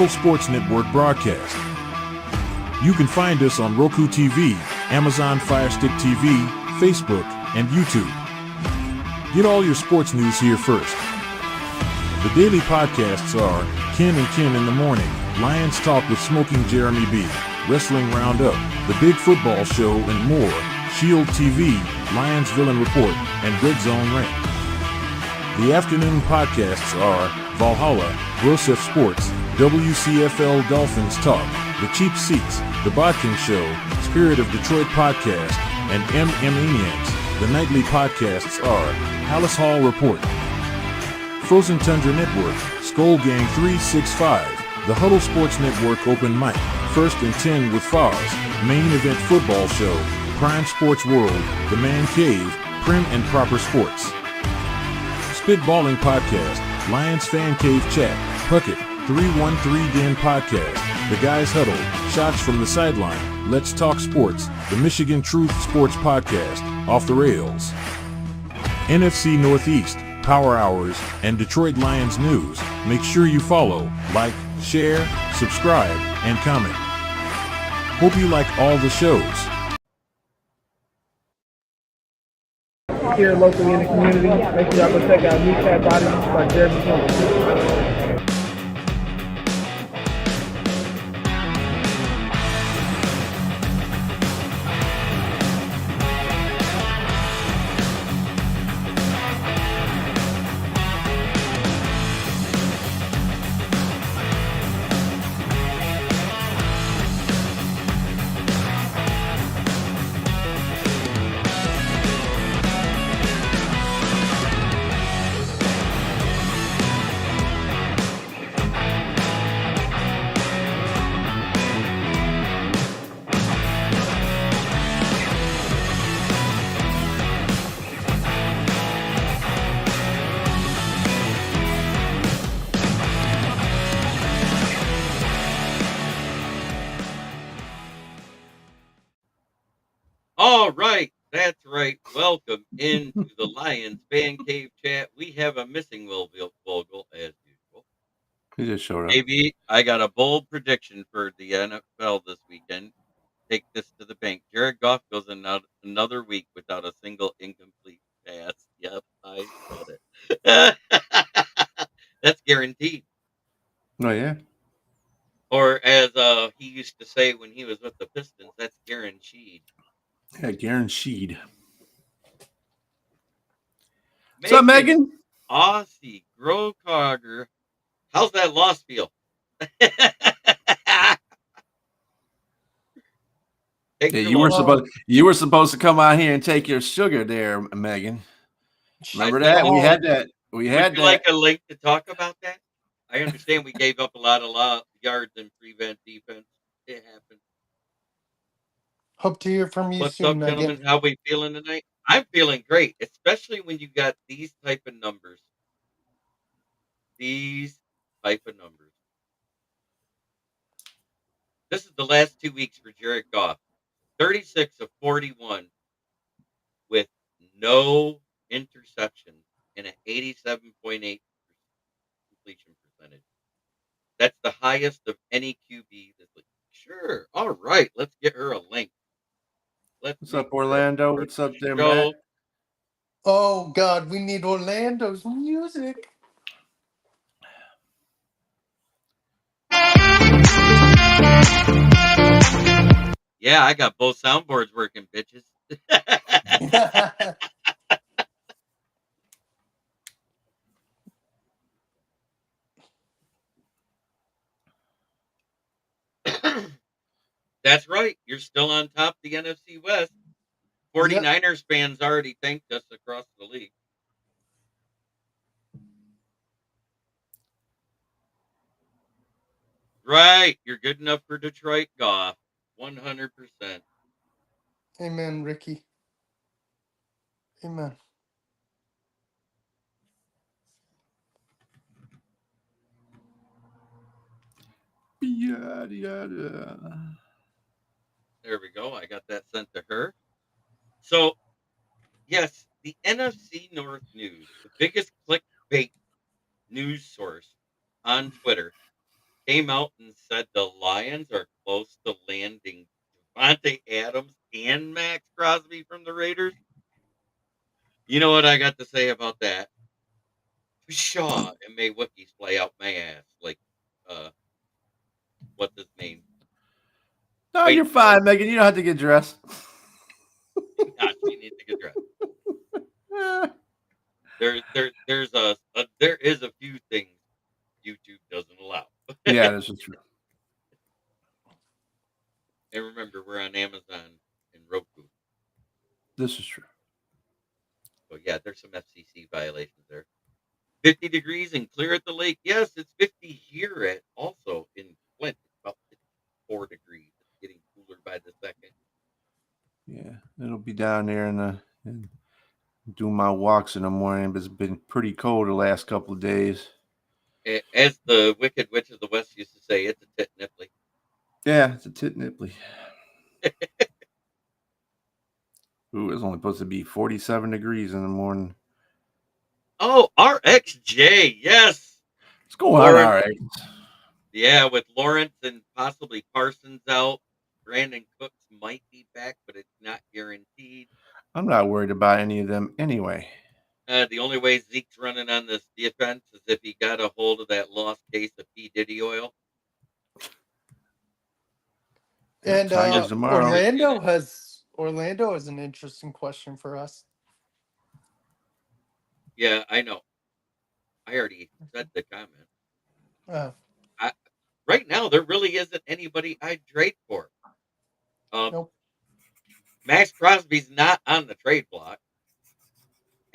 Whole Sports Network broadcast. You can find us on Roku TV, Amazon Fire Stick TV, Facebook, and YouTube. Get all your sports news here first. The daily podcasts are Ken and Ken in the Morning, Lions Talk with Smoking Jeremy B, Wrestling Roundup, The Big Football Show, and more, Shield TV, Lions Villain Report, and Red Zone Rant. The afternoon podcasts are Valhalla, Grosef Sports, WCFL Dolphins Talk, The Cheap Seats, The Bodkin Show, Spirit of Detroit Podcast, and Maniacs. The nightly podcasts are Hallis Hall Report, Frozen Tundra Network, Skull Gang 365, The Huddle Sports Network Open Mic, First and 10 with Foz, Main Event Football Show, Prime Sports World, The Man Cave, Prim and Proper Sports. Spitballing Podcast, Lions Fan Cave Chat, Puckett, 313 Den Podcast, The Guys Huddle, Shots from the Sideline, Let's Talk Sports, The Michigan Truth Sports Podcast, Off the Rails, NFC Northeast, Power Hours, and Detroit Lions News. Make sure you follow, like, share, subscribe, and comment. Hope you like all the shows. Here locally in the community, make sure y'all go check out New Cat Bodies by Jeremy Jones. All right, that's right. Welcome into the Lions Fan Cave Chat. We have a missing Will Vogel as usual. He just showed up. Maybe I got a bold prediction for the NFL this weekend. Take this to the bank. Jared Goff goes another week without a single incomplete pass. Yep, I said it. That's guaranteed. Oh, yeah? Or as he used to say when he was with the Pistons, that's guaranteed. Yeah, guaranteed. What's up, Megan? Aussie Grocogger. How's that loss feel? Yeah, you were supposed to come out here and take your sugar there, Megan. Remember that? We had that. Would you like a link to talk about that? I understand we gave up a lot of yards in prevent defense. It happened. Hope to hear from you What's soon, up, gentlemen? Megan. How we feeling tonight? I'm feeling great, especially when you got these type of numbers. These type of numbers. This is the last 2 weeks for Jared Goff. 36 of 41 with no interceptions and an 87.8 completion percentage. That's the highest of any QB this week. Sure. All right. Let's get her a link. What's up, Orlando? What's up there, Matt? Oh, God. We need Orlando's music. Yeah, I got both soundboards working, bitches. That's right. You're still on top of the NFC West. 49ers fans already thanked us across the league. Right. You're good enough for Detroit Goff. 100%. Amen, Ricky. Amen. There we go. I got that sent to her. So, yes, the NFC North News, the biggest clickbait news source on Twitter, came out and said the Lions are close to landing Devontae Adams and Max Crosby from the Raiders. You know what I got to say about that? Pshaw, and may Wookiees play out my ass. Like, what's his name? No, Wait, you're fine, Megan. You don't have to get dressed. gosh, she needs to get dressed. There is a few things YouTube doesn't allow. Yeah, this is true. And remember, we're on Amazon and Roku. This is true. So yeah, there's some FCC violations there. 50 degrees and clear at the lake. Yes, it's 50 here at also in Flint. It's about 54 degrees. It's getting cooler by the second. Yeah, it'll be down there and do my walks in the morning, but it's been pretty cold the last couple of days. As the Wicked Witch of the West used to say, it's a tit nipply. Yeah, it's a tit nipply. Ooh, it's only supposed to be 47 degrees in the morning. Oh, RXJ, yes. What's going on, all right? Yeah, with Lawrence and possibly Parsons out. Brandon Cooks might be back, but it's not guaranteed. I'm not worried about any of them anyway. The only way Zeke's running on this defense is if he got a hold of that lost case of P. Diddy oil. And Tigers tomorrow. Orlando has an interesting question for us. Yeah, I know. I already said the comment. Oh. Right now, there really isn't anybody I'd trade for. Nope. Max Crosby's not on the trade block.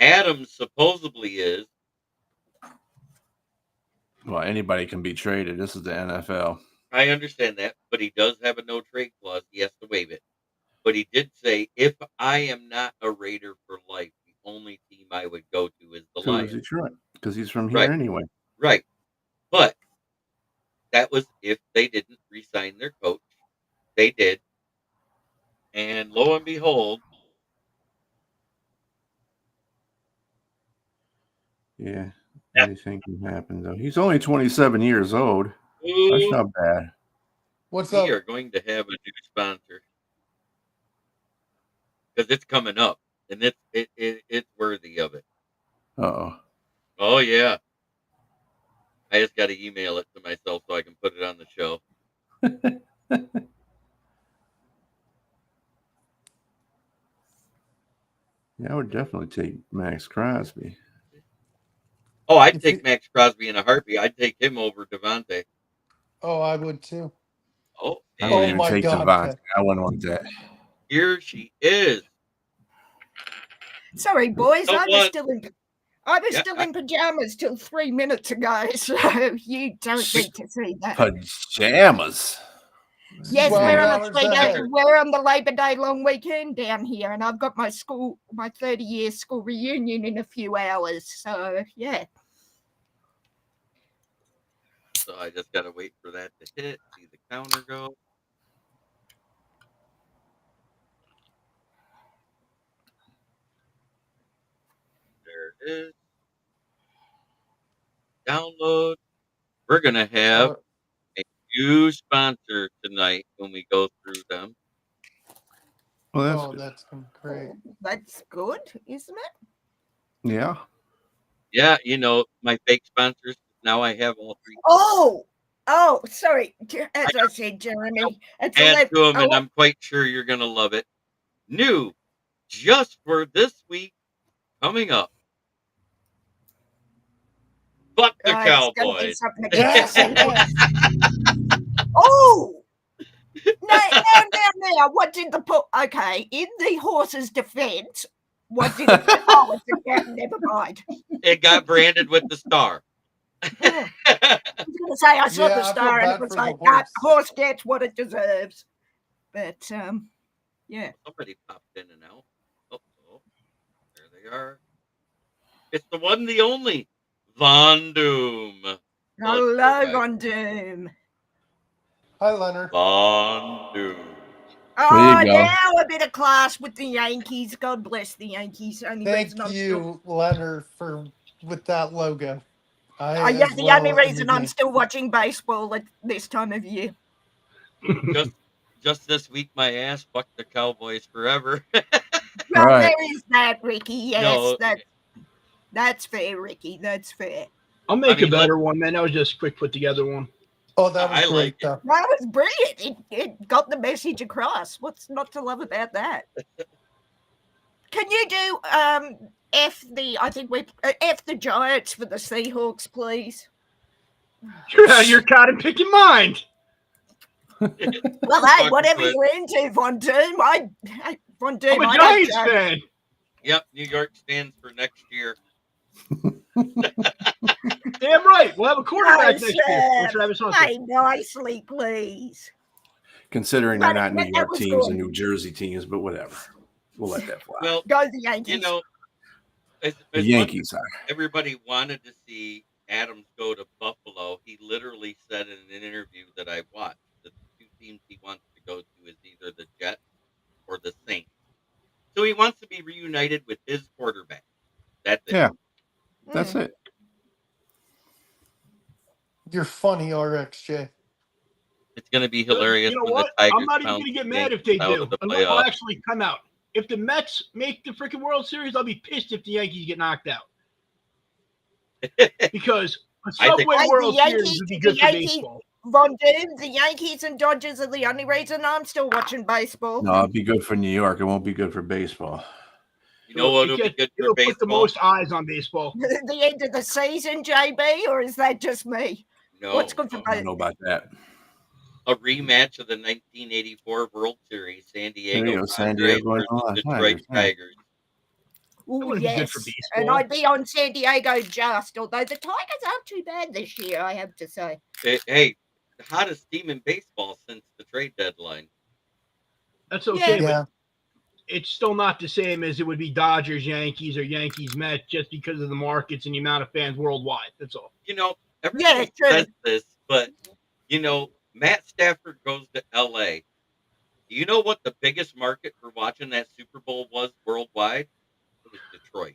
Adams supposedly is. Well, anybody can be traded. This is the NFL. I understand that, but he does have a no trade clause. He has to waive it. But he did say, if I am not a Raider for life, the only team I would go to is the Lions. Detroit, because he's from here Right. anyway. Right. But that was if they didn't re-sign their coach. They did. And lo and behold. Yeah. Anything can happen, though. He's only 27 years old. That's not bad. What's up? We are going to have a new sponsor. Because it's coming up. And it's worthy of it. Uh-oh. Oh, yeah. I just got to email it to myself so I can put it on the show. Yeah, I would definitely take Max Crosby. Oh, I'd take Max Crosby in a heartbeat. I'd take him over Devontae. Oh, I would too. Oh, I wouldn't even my take God, Devontae. Ted. I wouldn't want that. Here she is. Sorry, boys. I was Someone- still in pajamas till 3 minutes ago, so you don't need to see that. Pajamas. Yes, 12 we're hours we're on the Labor Day long weekend down here, and I've got my 30-year school reunion in a few hours. So yeah. So I just got to wait for that to hit, see the counter go. There it is. Download. We're going to have a new sponsor tonight when we go through them. Well, that's great. That's good, isn't it? Yeah. Yeah, my fake sponsors. Now I have all three. Oh, sorry. As I said, Jeremy, it's Add to them, and I'm quite sure you're going to love it. New, just for this week, coming up. Fuck the Cowboys. Oh! Now, what did okay, in the horse's defense, what did never mind. It got branded with the star. I was going to say, I saw the star and it was like, that horse gets what it deserves. But, yeah. Somebody popped in and out. Oh, there they are. It's the one, the only, Von Doom. Hello, Von Doom. Hi, Leonard. Von Doom. Oh, now a bit of class with the Yankees. God bless the Yankees. Thank you, Leonard, with that logo. Yeah, the only reason I'm still watching baseball at this time of year. Just this week, my ass fucked the Cowboys forever. Well, right. There is that, Ricky. Yes, No, that's fair, Ricky. That's fair. I'll make a better one, man. That was just a quick put together one. Oh, that was great. Like that was brilliant. It got the message across. What's not to love about that? Can you do F the Giants for the Seahawks, please? You're out of your cotton picking mind. Well, hey, whatever you're into, Von Doom. I'm a Giants fan. Yep, New York stands for next year. Damn right. We'll have a quarterback next year. Hey, nicely, please. Considering they're not New York teams and New Jersey teams, but whatever. We'll let that fly. Well, go the Yankees. You know, as the Yankees are. Everybody wanted to see Adams go to Buffalo. He literally said in an interview that I watched that the two teams he wants to go to is either the Jets or the Saints. So he wants to be reunited with his quarterback. That's it. Yeah, that's it. You're funny, RXJ. It's going to be hilarious. You know what? I'm not even going to get mad if they do. I'll actually come out. If the Mets make the freaking World Series, I'll be pissed if the Yankees get knocked out. Because a Subway World Series would be good for baseball. Von Doom, the Yankees and Dodgers are the only reason I'm still watching baseball. No, it'll be good for New York. It won't be good for baseball. You know what? It'll be good for baseball. Put the most eyes on baseball. The end of the season, JB, or is that just me? No. What's good for I don't know about that. A rematch of the 1984 World Series, San Diego versus Detroit Tigers. Oh, yes. And I'd be on San Diego just, although the Tigers aren't too bad this year, I have to say. Hey, the hottest team in baseball since the trade deadline. That's okay, but it's still not the same as it would be Dodgers, Yankees, or Yankees, Mets, just because of the markets and the amount of fans worldwide. That's all. You know, everybody says this, but, you know, Matt Stafford goes to L.A. Do you know what the biggest market for watching that Super Bowl was worldwide? It was Detroit.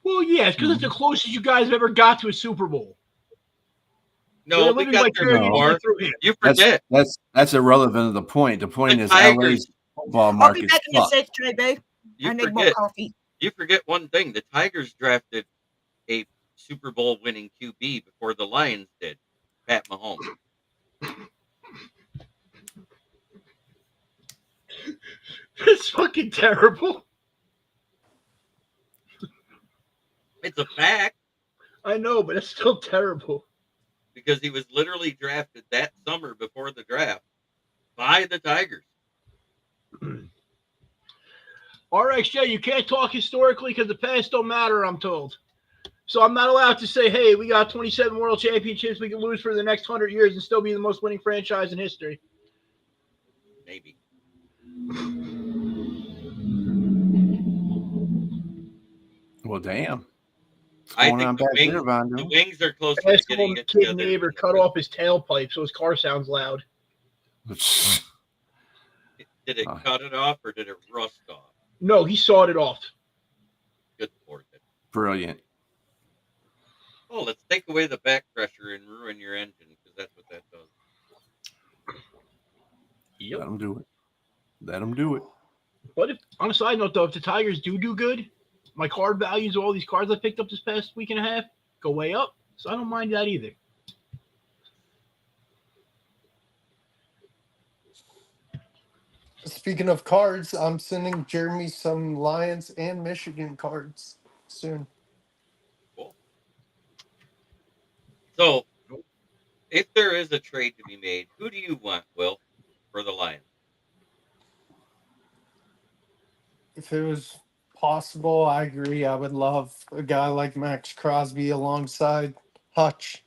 Well, yeah, because it's the closest you guys have ever got to a Super Bowl. No, we got there before. You forget. That's irrelevant to the point. The point is LA's football market. I'll be back in a sec, JB. I need more coffee. You forget one thing. The Tigers drafted a Super Bowl winning QB before the Lions did, Pat Mahomes. It's fucking terrible. It's a fact. I know, but it's still terrible. Because he was literally drafted that summer before the draft by the Tigers. RXJ, you can't talk historically because the past don't matter, I'm told. So I'm not allowed to say, hey, we got 27 world championships we can lose for the next 100 years and still be the most winning franchise in history. Maybe. Well, damn. I think the wings are close to getting it together. Neighbor cut off his tailpipe so his car sounds loud. Did it cut it off or did it rust off? No, he sawed it off. Good Lord. Brilliant. Oh, let's take away the back pressure and ruin your engine because that's what that does. Yep. Let them do it. Let them do it. But if, on a side note, though, if the Tigers do good, my card values of all these cards I picked up this past week and a half go way up. So I don't mind that either. Speaking of cards, I'm sending Jeremy some Lions and Michigan cards soon. Cool. So, if there is a trade to be made, who do you want, Will, for the Lions? If it was possible, I agree. I would love a guy like Max Crosby alongside Hutch.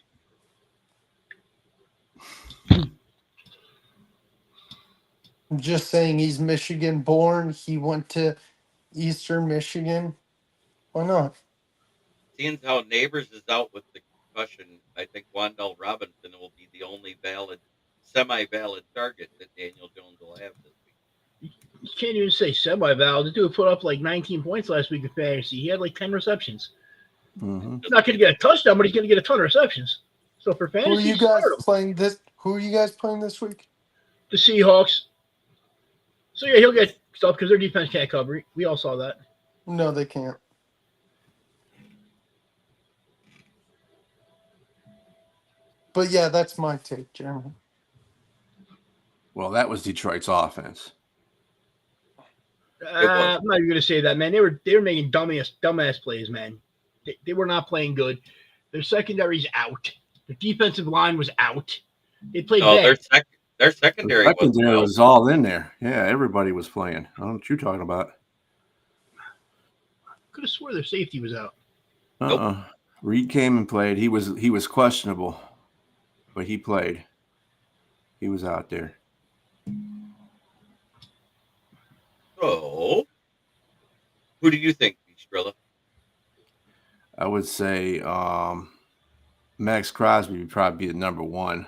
I'm just saying he's Michigan born. He went to Eastern Michigan. Why not? Seeing how Neighbors is out with the concussion, I think Wan'Dale Robinson will be the only semi-valid target that Daniel Jones will have this week. You can't even say semi-valid. The dude put up like 19 points last week in fantasy. He had like 10 receptions. Mm-hmm. He's not going to get a touchdown, but he's going to get a ton of receptions. So for Who are fantasy, you guys start him. playing this? Who are you guys playing this week? The Seahawks. So yeah, he'll get stuff because their defense can't cover. We all saw that. No, they can't. But yeah, that's my take, Jeremy. Well, that was Detroit's offense. I'm not even going to say that, man. They were making dumbass plays, man. They were not playing good. Their secondary's out. Their defensive line was out. They played No, bad. their secondary The secondary was was all in there. Yeah, everybody was playing. I don't know what you're talking about. Could have swore their safety was out. Nope. Reed came and played. He was questionable, but he played. He was out there. So, who do you think, Strilla? I would say Max Crosby would probably be the number one.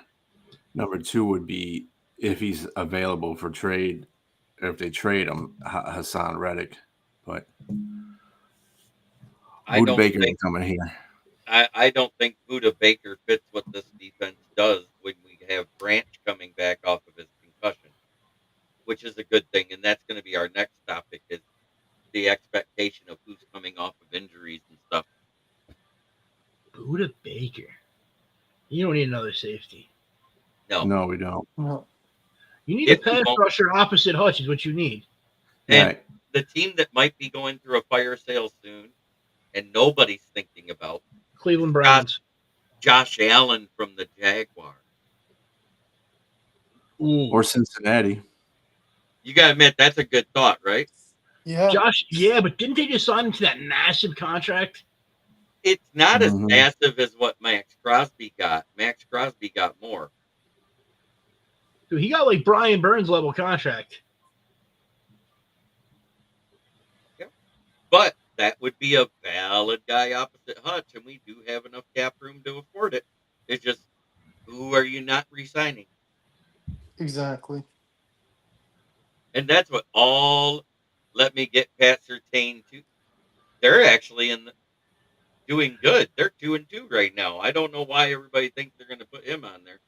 Number two would be, if he's available for trade, or if they trade him, Hassan Reddick. But Buda Baker ain't coming here. I don't think Buda Baker fits what this defense does when we have Branch coming back off of his concussion, which is a good thing. And that's going to be our next topic, is the expectation of who's coming off of injuries and stuff. Buda Baker. You don't need another safety. No, we don't. No. You need a pass rusher opposite Hutch is what you need. And Right. the team that might be going through a fire sale soon, and nobody's thinking about, Cleveland Browns. Josh Allen from the Jaguars. Ooh. Or Cincinnati. You got to admit, that's a good thought, right? Yeah. Josh, yeah, but didn't they just sign him to that massive contract? It's not as Mhm. massive as what Max Crosby got. Max Crosby got more. Dude, he got like Brian Burns level contract. But that would be a valid guy opposite Hutch, and we do have enough cap room to afford it. It's just, who are you not re-signing? Exactly. And that's what let me get Pat Surtain too. They're actually doing good. They're 2-2 right now. I don't know why everybody thinks they're going to put him on there.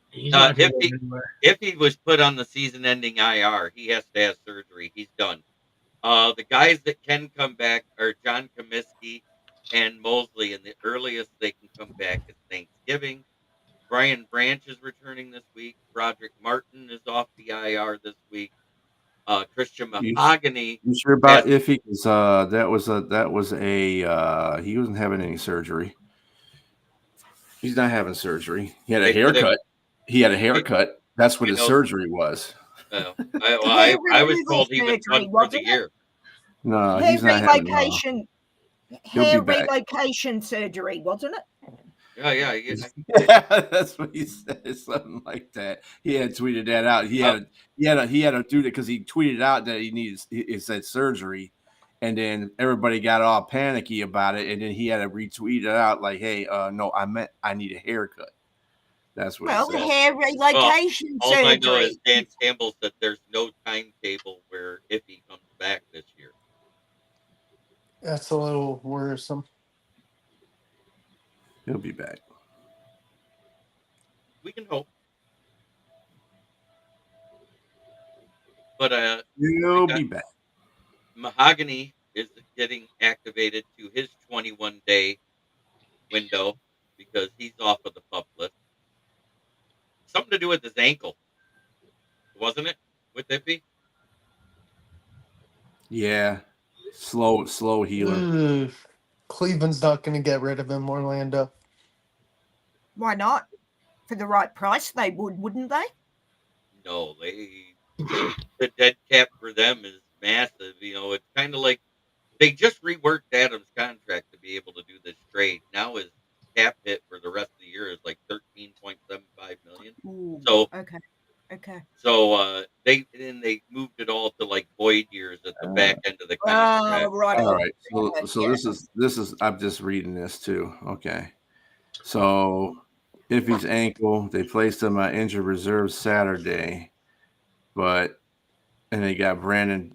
He's not going to go anywhere. If he was put on the season-ending IR, he has to have surgery. He's done. The guys that can come back are John Comiskey and Mosley, and the earliest they can come back is Thanksgiving. Brian Branch is returning this week. Roderick Martin is off the IR this week. Christian Mahogany. You sure about iffy? Because he wasn't having any surgery. He's not having surgery. He had a haircut. That's what his surgery was. I was told he was done for the year. No, hair he's not relocation. Hair back. relocation surgery, wasn't it? Yeah. That's what he said, something like that. He had tweeted that out. He had to do that because he tweeted out that he said surgery, and then everybody got all panicky about it, and then he had to retweet it out like, "Hey, no, I meant I need a haircut." That's what. Well, hair relocation all surgery. I know is Dan Campbell said there's no timetable where if he comes back this year. That's a little worrisome. He'll be back. We can hope. But he'll be back. Mahogany is getting activated to his 21-day window because he's off of the PUP list. Something to do with his ankle, wasn't it? With Iffy? Yeah. Slow healer. Cleveland's not going to get rid of him, Orlando. Why not? For the right price, they would, wouldn't they? No, the dead cap for them is massive. You know, it's kind of like they just reworked Adams' contract to be able to do this trade. Now his cap hit for the rest of the year is like $13.75 million. Ooh, so okay. So they moved it all to like void years at the back end of the contract. Right. All right. So this is I'm just reading this too. Okay. So Iffy's ankle, they placed him on injured reserve Saturday, and they got Brandon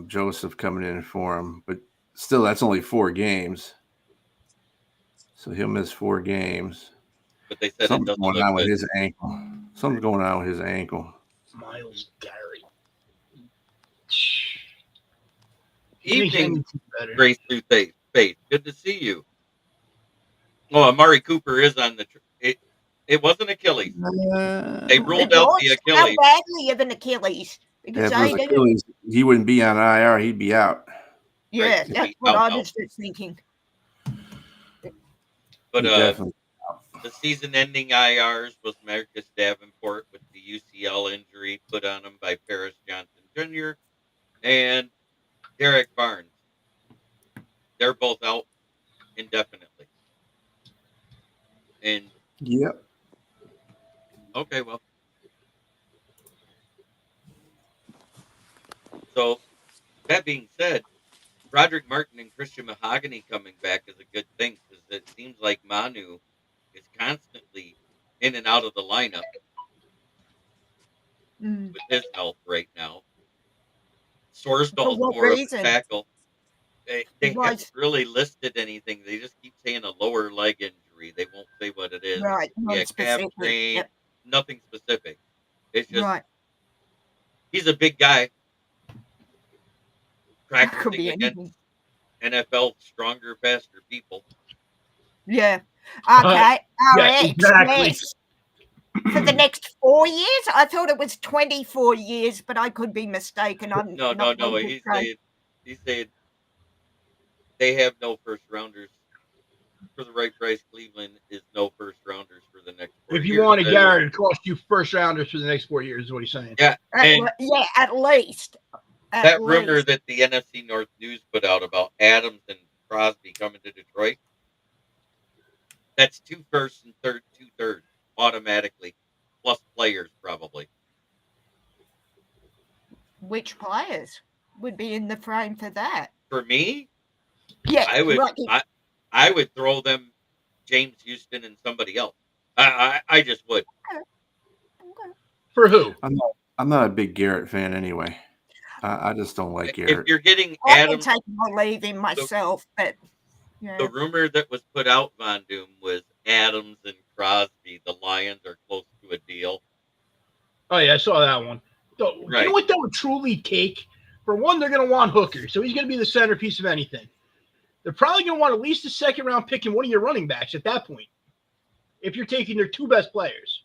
Joseph coming in for him. But still, that's only 4 games. So he'll miss 4 games. But they said Something's it doesn't going look on with good. his ankle. Something's going on with his ankle. Miles Garrett. Evening, Grace through faith. Good to see you. Oh, Amari Cooper is on the. It wasn't Achilles. They ruled out the How Achilles. badly of an Achilles? Because If it was Achilles, he wouldn't be on IR. He'd be out. Yeah, Right, that's what I was just thinking. But definitely. The season-ending IRs was Marcus Davenport with the UCL injury put on him by Paris Johnson Jr. and Derek Barnes. They're both out indefinitely. And yep. Okay, well. So that being said, Roderick Martin and Christian Mahogany coming back is a good thing because it seems like Manu is constantly in and out of the lineup with his health right now. Sorsdal's more of a tackle. They haven't really listed anything. They just keep saying a lower leg injury. They won't say what it is. Right, calf strain, yep. Nothing specific. It's just right. He's a big guy practicing against NFL stronger, faster people. Yeah. Okay. Yeah, exactly. Yes. For the next 4 years? I thought it was 24 years, but I could be mistaken. No. He said they have no first rounders. For the right price, Cleveland is no first rounders for the next 4 years. If you wanted Garrett, it cost you first rounders for the next 4 years, is what he's saying. Yeah. At least. That rumor that the NFC North News put out about Adams and Crosby coming to Detroit, that's 2 firsts and 2 thirds automatically, plus players probably. Which players would be in the frame for that? For me, yeah, I would throw them James Houston and somebody else. I just would. For who? I'm not a big Garrett fan anyway. I just don't like Garrett. If you're getting Adams, I can take or leave him myself, but yeah. The rumor that was put out, Von Doom, was Adams and Crosby. The Lions are close to a deal. Oh yeah, I saw that one. So, right. You know what that would truly take? For one, they're going to want Hooker, so he's going to be the centerpiece of anything. They're probably going to want at least a second-round pick and one of your running backs at that point, if you're taking their 2 best players.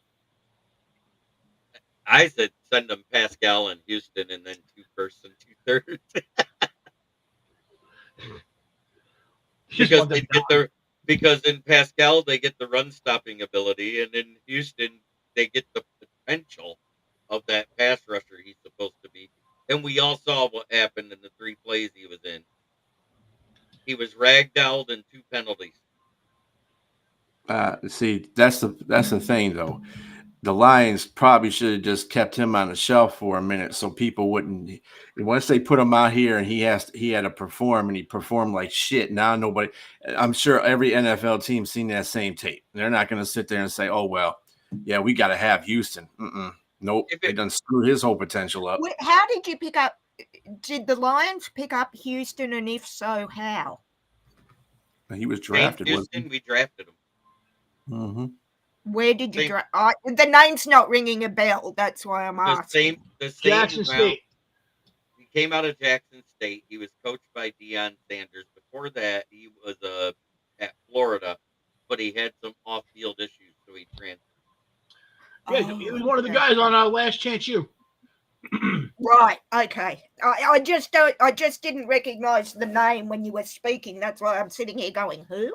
I said send them Pascal and Houston and then 2 firsts and 2 thirds. Because in Pascal they get the run stopping ability, and in Houston they get the potential of that pass rusher he's supposed to be. And we all saw what happened in the 3 plays he was in. He was ragdolled and 2 penalties. See, that's the thing though. The Lions probably should have just kept him on the shelf for a minute so people wouldn't. Once they put him out here and he had to perform, and he performed like shit. Now nobody. I'm sure every NFL team seen that same tape. They're not going to sit there and say, "Oh well, yeah, we got to have Houston." Nope, they done screwed his whole potential up. How did you pick up? Did the Lions pick up Houston, and if so, how? He was drafted. Houston, we drafted him. Mm-hmm. Where did you draft? The name's not ringing a bell. That's why I'm asking. The same Jackson State. He came out of Jackson State. He was coached by Deion Sanders. Before that, he was at Florida, but he had some off-field issues, so he transferred. Yeah, he was one of the guys on Last Chance U. Right. Okay. I just didn't recognize the name when you were speaking. That's why I'm sitting here going, who?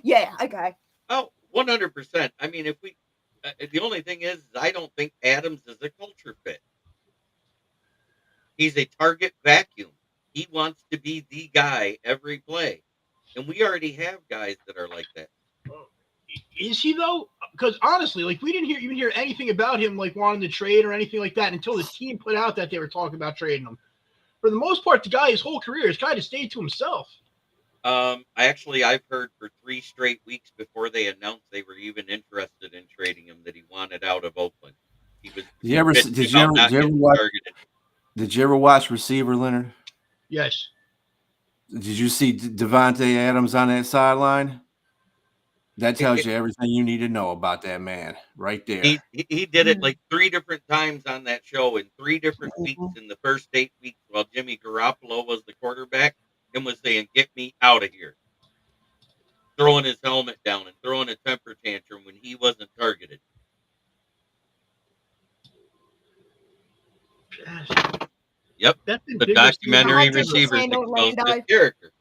Yeah. Okay. Oh, 100%. I mean, if we, the only thing is, I don't think Adams is a culture fit. He's a target vacuum. He wants to be the guy every play, and we already have guys that are like that. Is he though? Because honestly, like we didn't even hear anything about him like wanting to trade or anything like that until the team put out that they were talking about trading him. For the most part, the guy his whole career has kind of stayed to himself. I've heard for 3 straight weeks before they announced they were even interested in trading him that he wanted out of Oakland. He was. Did you ever watch Receiver, Leonard? Yes. Did you see Devontae Adams on that sideline? That tells you everything you need to know about that man right there. He did it like 3 different times on that show in 3 different weeks Mhm. in the first 8 weeks while Jimmy Garoppolo was the quarterback and was saying, "Get me out of here." Throwing his helmet down and throwing a temper tantrum when he wasn't targeted. Yep. That's the The biggest thing. documentary 100% Receivers exposed this Orlando. character.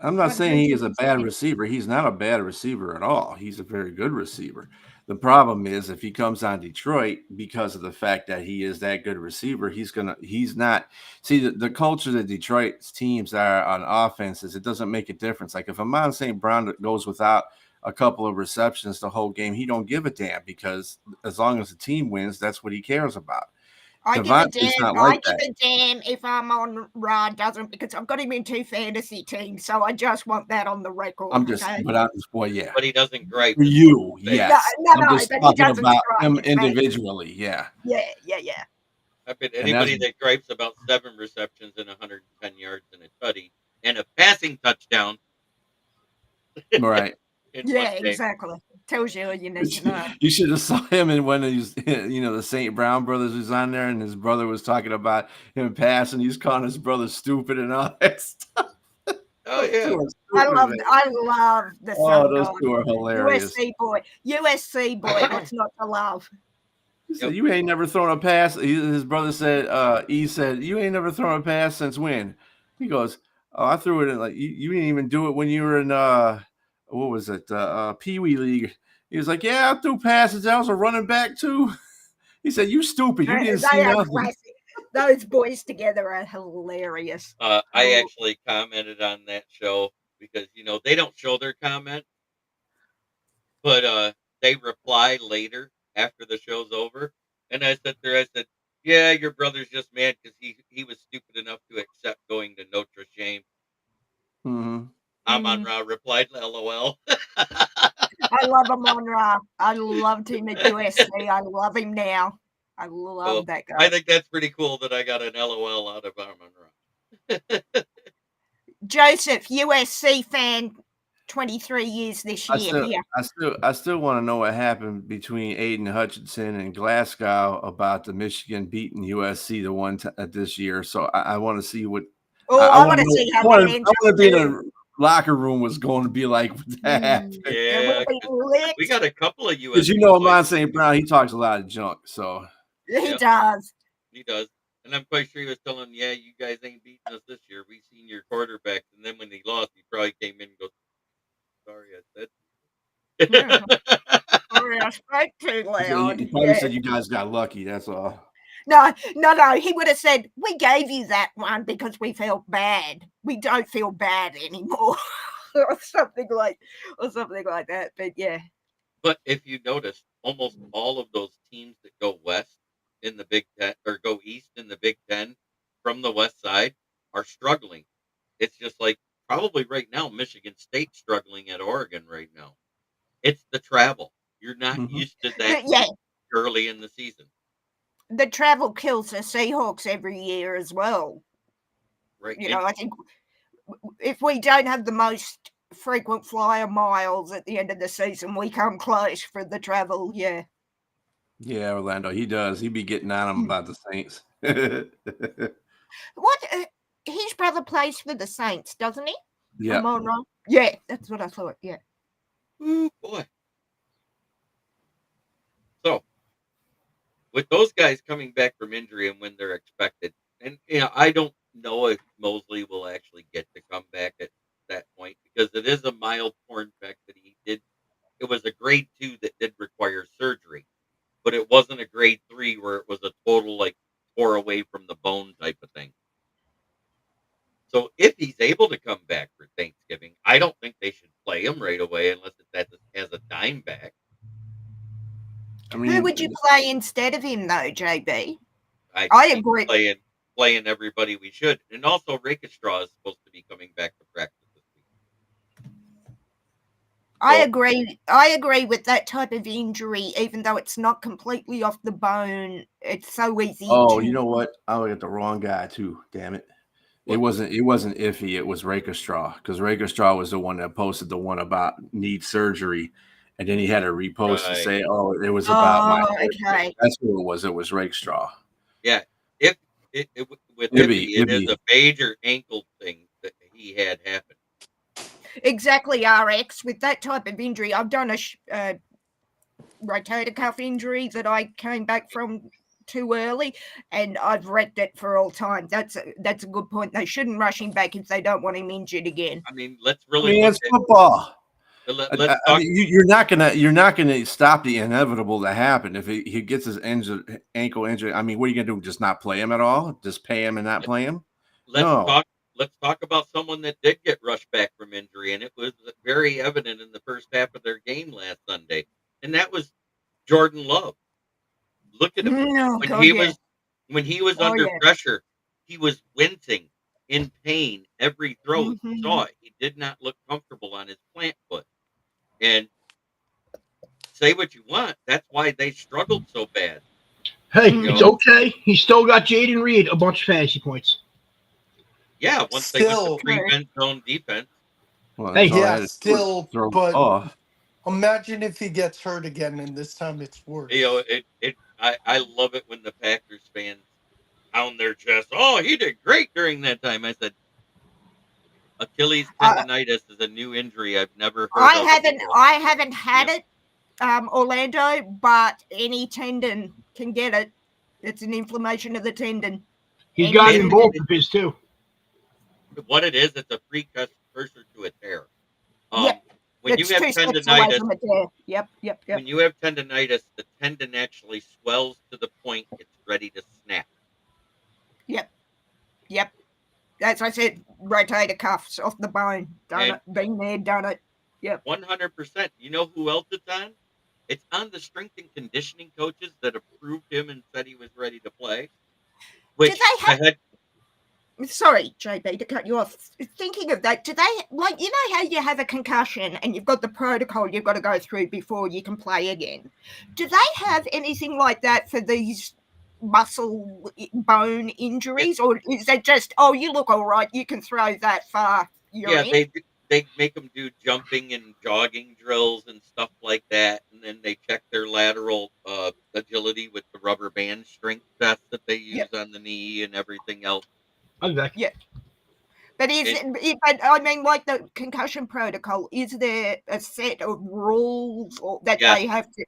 I'm not saying he is a 100%. bad receiver. He's not a bad receiver at all. He's a very good receiver. The problem is if he comes on Detroit because of the fact that he is that good receiver, he's not. See, the culture that Detroit's teams are on offenses, it doesn't make a difference. Like if Amon St. Brown goes without a couple of receptions the whole game, he don't give a damn because as long as the team wins, that's what he cares about. I give a Devontae's damn. not like I give that. a damn if Amon-Ra doesn't, because I've got him in 2 fantasy teams, so I just want that on the record. I'm just, okay? but I'm just, boy, yeah. But he doesn't gripe. For you, Say, yes. No, I'm just but he talking doesn't about strike him it, right? individually. Yeah. Yeah. I bet And anybody that gripes about 7 receptions and 110 yards and a tutty and a passing touchdown All right. in Yeah, one game. exactly. Tells you you need to know. You should have saw him in when he's, the St. Brown brothers was on there, and his brother was talking about him passing. He's calling his brother stupid and all that stuff. Oh Those yeah. two are I stupid, love man. the Oh, sun those god. two are hilarious. USC boy, what's not to love? He said, "You ain't never thrown a pass." His brother said, "He said you ain't never thrown a pass since when?" He goes, "Oh, I threw it in like you didn't even do it when you were in what was it, Pee Wee League." He was like, "Yeah, I threw passes. I was a running back too." He said, "You stupid. You didn't see They are nothing." classic. Those boys together are hilarious. I actually commented on that show because they don't show their comment, but they reply later after the show's over, and I said, "Yeah, your brother's just mad because he was stupid enough to accept going to Notre Dame." Mm-hmm. Amon-Ra replied, "LOL." I love Amon-Ra. I loved him at USC. I love him now. I love Well, that guy. I think that's pretty cool that I got an LOL out of Amon-Ra. Joseph, USC fan, 23 years this year. I still want to know what happened between Aiden Hutchinson and Glasgow about the Michigan beating USC this year. So I want to see what. I want to see how that ends I want to be in up. a locker room was going to be like with that. Yeah, we got a couple of USC Because Amon St. Brown, he talks a lot of junk. So he does. He does. And I'm quite sure he was telling him, "Yeah, you guys ain't beating us this year. We've seen your quarterbacks." And then when he lost, he probably came in and goes, "Sorry, I said." Sorry, I spoke too loud. He probably said you guys got lucky. That's all. No. He would have said, "We gave you that one because we felt bad. We don't feel bad anymore," or something like that. But yeah. But if you notice, almost all of those teams that go west in the Big Ten or go east in the Big Ten from the west side are struggling. It's just like probably right now, Michigan State's struggling at Oregon right now. It's the travel. You're not used to that early in the season. The travel kills the Seahawks every year as well. Right. I think if we don't have the most frequent flyer miles at the end of the season, we come close for the travel. Yeah. Yeah, Orlando. He does. He be getting on him about the Saints. What? His brother plays for the Saints, doesn't he? Yeah. Am I wrong? Yeah, that's what I thought. Yeah. Ooh, boy. So, with those guys coming back from injury and when they're expected, and I don't know if Mosley will actually get to come back at that point because it is a mild torn pec that he did. It was a grade 2 that did require surgery, but it wasn't a grade 3 where it was a total tore away from the bone type of thing. So if he's able to come back for Thanksgiving, I don't think they should play him right away unless it's as a dime back. I mean, who would you play instead of him, though, JB? I agree. Playing everybody we should. And also, Rakestraw is supposed to be coming back to practice this week. I agree with that type of injury, even though it's not completely off the bone. It's so easy. Oh, you know what? I got the wrong guy, too. Damn it. It wasn't iffy. It was Rakerstraw, because Rakerstraw was the one that posted the one about need surgery, and then he had to repost to Right. say, "Oh, it was about my." Oh, okay. That's who it was. It was Rakestraw. Yeah. If with Ibby, Iffy, it is Ibby. a major ankle thing that he had happen. Exactly, RX. With that type of injury, I've done a rotator cuff injury that I came back from too early, and I've wrecked it for all time. That's a good point. They shouldn't rush him back if they don't want him injured again. I mean, let's I really mean, look it's at football. let's I talk. mean, you're not gonna stop the inevitable to happen if he gets his ankle injury. I mean, what are you gonna do? Just not play him at all? Just pay him and not play him? Let's No. talk. Let's talk about someone that did get rushed back from injury, and it was very evident in the first half of their game last Sunday, and that was Jordan Love. Look at him Oh when God, yeah. when he was Oh under yeah. pressure. He was wincing in pain every throw. You saw it. He did not look comfortable on his plant foot. And say what you want, that's why they struggled so bad. Hey, You it's know, okay. He still got Jaden Reed a bunch of fantasy points. yeah. Once they went to Still, prevent zone defense, Well, Hey. that's all I yeah, had to do was still, throw but off. imagine if he gets hurt again and this time it's you know, worse. I love it when the Packers fans pound their chest. Oh, he did great during that time. I said, Achilles tendonitis is a new injury I've never heard of before. I haven't had Yeah. it, Orlando, but any tendon can get it. It's an inflammation of the tendon. He's Any got it in And both tendon. of his too. what it is, it's a precursor to a tear. Yep. When you It's have 2 steps away tendonitis, from a tear. Yep. when you have tendonitis, the tendon actually swells to the point it's ready to snap. Yep. As I said, rotator cuffs off the bone. Done And it. Been there, done it. 100%. You know who else it's on? It's on the strength and conditioning coaches that approved him and said he was ready to play. Do Which they have? the head, Sorry, JB, to cut you off. Thinking of that, do they, like, you know how you have a concussion and you've got the protocol you've got to go through before you can play again? Do they have anything like that for these muscle bone injuries, or is it just, oh, you look all right, you can throw that far, you're yeah, in? they make them do jumping and jogging drills and stuff like that, and then they check their lateral agility with the rubber band strength test that they use Yep. on the knee and everything else. I'll be back. Yeah. But but I mean, like the concussion protocol, is there a set of rules or that Yeah, they have to?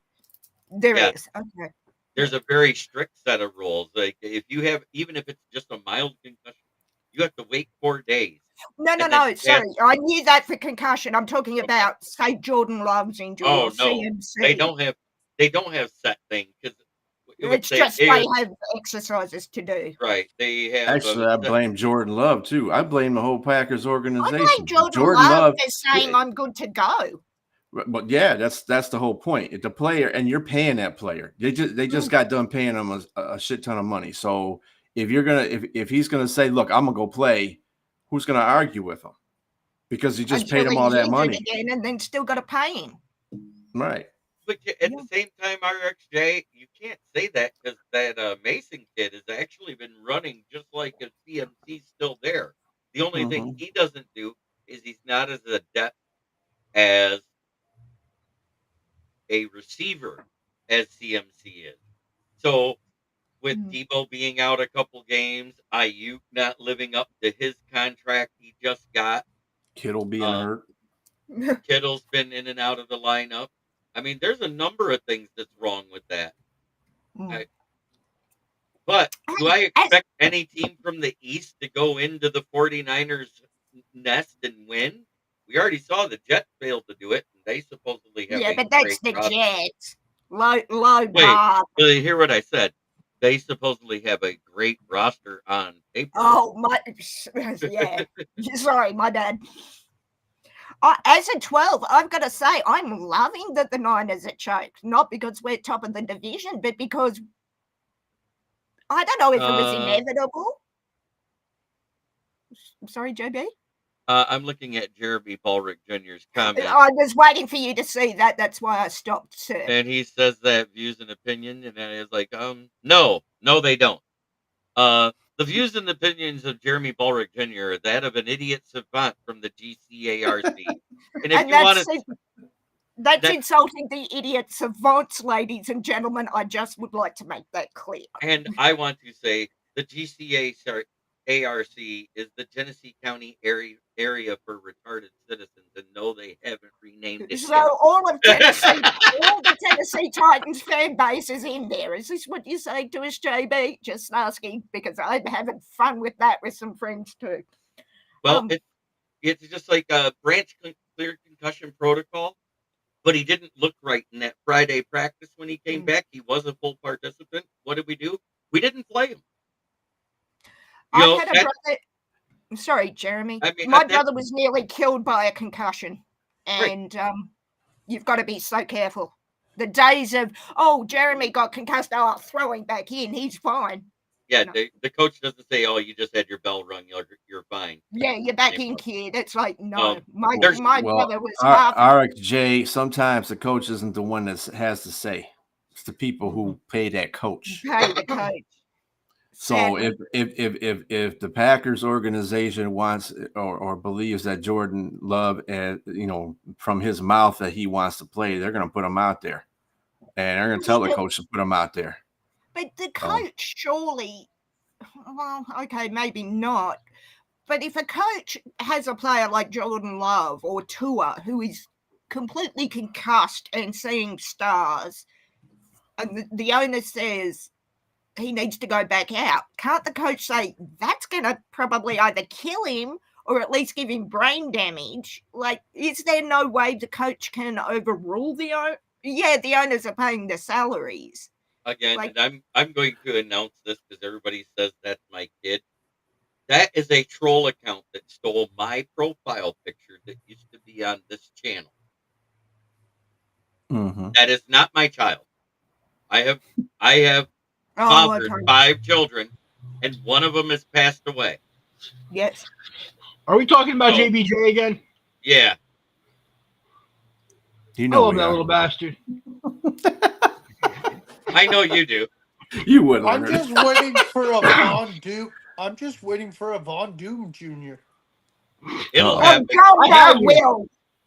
There yeah. is. Okay. There's a very strict set of rules. Like if you have, even if it's just a mild concussion, you have to wait 4 days. No, And then sorry. I knew that for concussion. I'm talking okay. about, say, Jordan Love's injury or Oh no, they CMC. don't have set things because it would It's say just they have exercises to do. right. They have Actually, I blame Jordan Love too. I blame the whole Packers I organization. blame Jordan Jordan Love Love, for saying I'm good to go. but yeah, that's the whole point. It's the player, and you're paying that player. They just got done paying him a shit ton of money. So if you're gonna if he's gonna say, look, I'm gonna go play, who's gonna argue with him? Because you just paid Until him all he's that injured money, again and then still got to pay him. right? But at the same time, RxJ, you can't say that because that Mason kid has actually been running just like a CMC's still there. The only thing he doesn't do is he's not as adept as a receiver as CMC is. So with Debo being out a couple games, Ayuk not living up to his contract he just got, Kittle being uh, hurt. Kittle's been in and out of the lineup. I mean, there's a number of things that's wrong with that. But do I expect any team from the East to go into the 49ers nest and win? We already saw the Jets failed to do it, and they supposedly have a but that's great the roster. Jets. Low Wait, bar. hear what I said. They supposedly have a great roster on paper. Oh, my. Yeah. Sorry, my bad. As a 12, I've got to say, I'm loving that the Niners are choked. Not because we're top of the division, but because I don't know if it was inevitable. Sorry, JB? I'm looking at Jeremy Ballrick Jr.'s comment. I was waiting for you to see that. That's why I stopped, sir. And he says that views and opinion, and I was like, no, they don't. The views and opinions of Jeremy Bulrick Jr. are that of an idiot savant from the GCARC. And if And you want to, that's that, insulting the idiot savants, ladies and gentlemen. I just would like to make that clear. and I want to say the GCARC is the Genesee County area for retarded citizens, and no, they haven't renamed it So yet. all of Tennessee, all the Tennessee Titans fan base is in there. Is this what you're saying to us, JB? Just asking because I'm having fun with that with some friends too. Well, it's just like a branch clear concussion protocol, but he didn't look right in that Friday practice when he came back. He was a full participant. What did we do? We didn't play him. I had a brother. Sorry, Jeremy. I mean, my brother was nearly killed by a concussion, Right. and you've got to be so careful. The days of Jeremy got concussed. I'll throw him back in. He's fine. Yeah, No. the coach doesn't say, "Oh, you just had your bell rung. You're fine." Yeah, you're back in, kid. It's like no. My brother was RxJ, sometimes the coach isn't the one that has to say. It's the people who pay that coach. Pay the coach. So if the Packers organization wants or believes that Jordan Love, from his mouth that he wants to play, they're going to put him out there, and they're going to tell the coach to put him out there. But the coach surely, well, okay, maybe not. But if a coach has a player like Jordan Love or Tua who is completely concussed and seeing stars, and the owner says he needs to go back out, can't the coach say that's going to probably either kill him or at least give him brain damage? Like, is there no way the coach can overrule the owner? Yeah, the owners are paying the salaries. Again, and I'm going to announce this because everybody says that's my kid. That is a troll account that stole my profile picture that used to be on this channel. Mm-hmm. That is not my child. I have fathered 5 children, and one of them has passed away. Yes. Are we talking about JBJ again? Yeah. I love that little bastard. I know you do. You would. I'm just waiting for a Von Doom. I'm just waiting for a Von Doom Jr. It'll happen.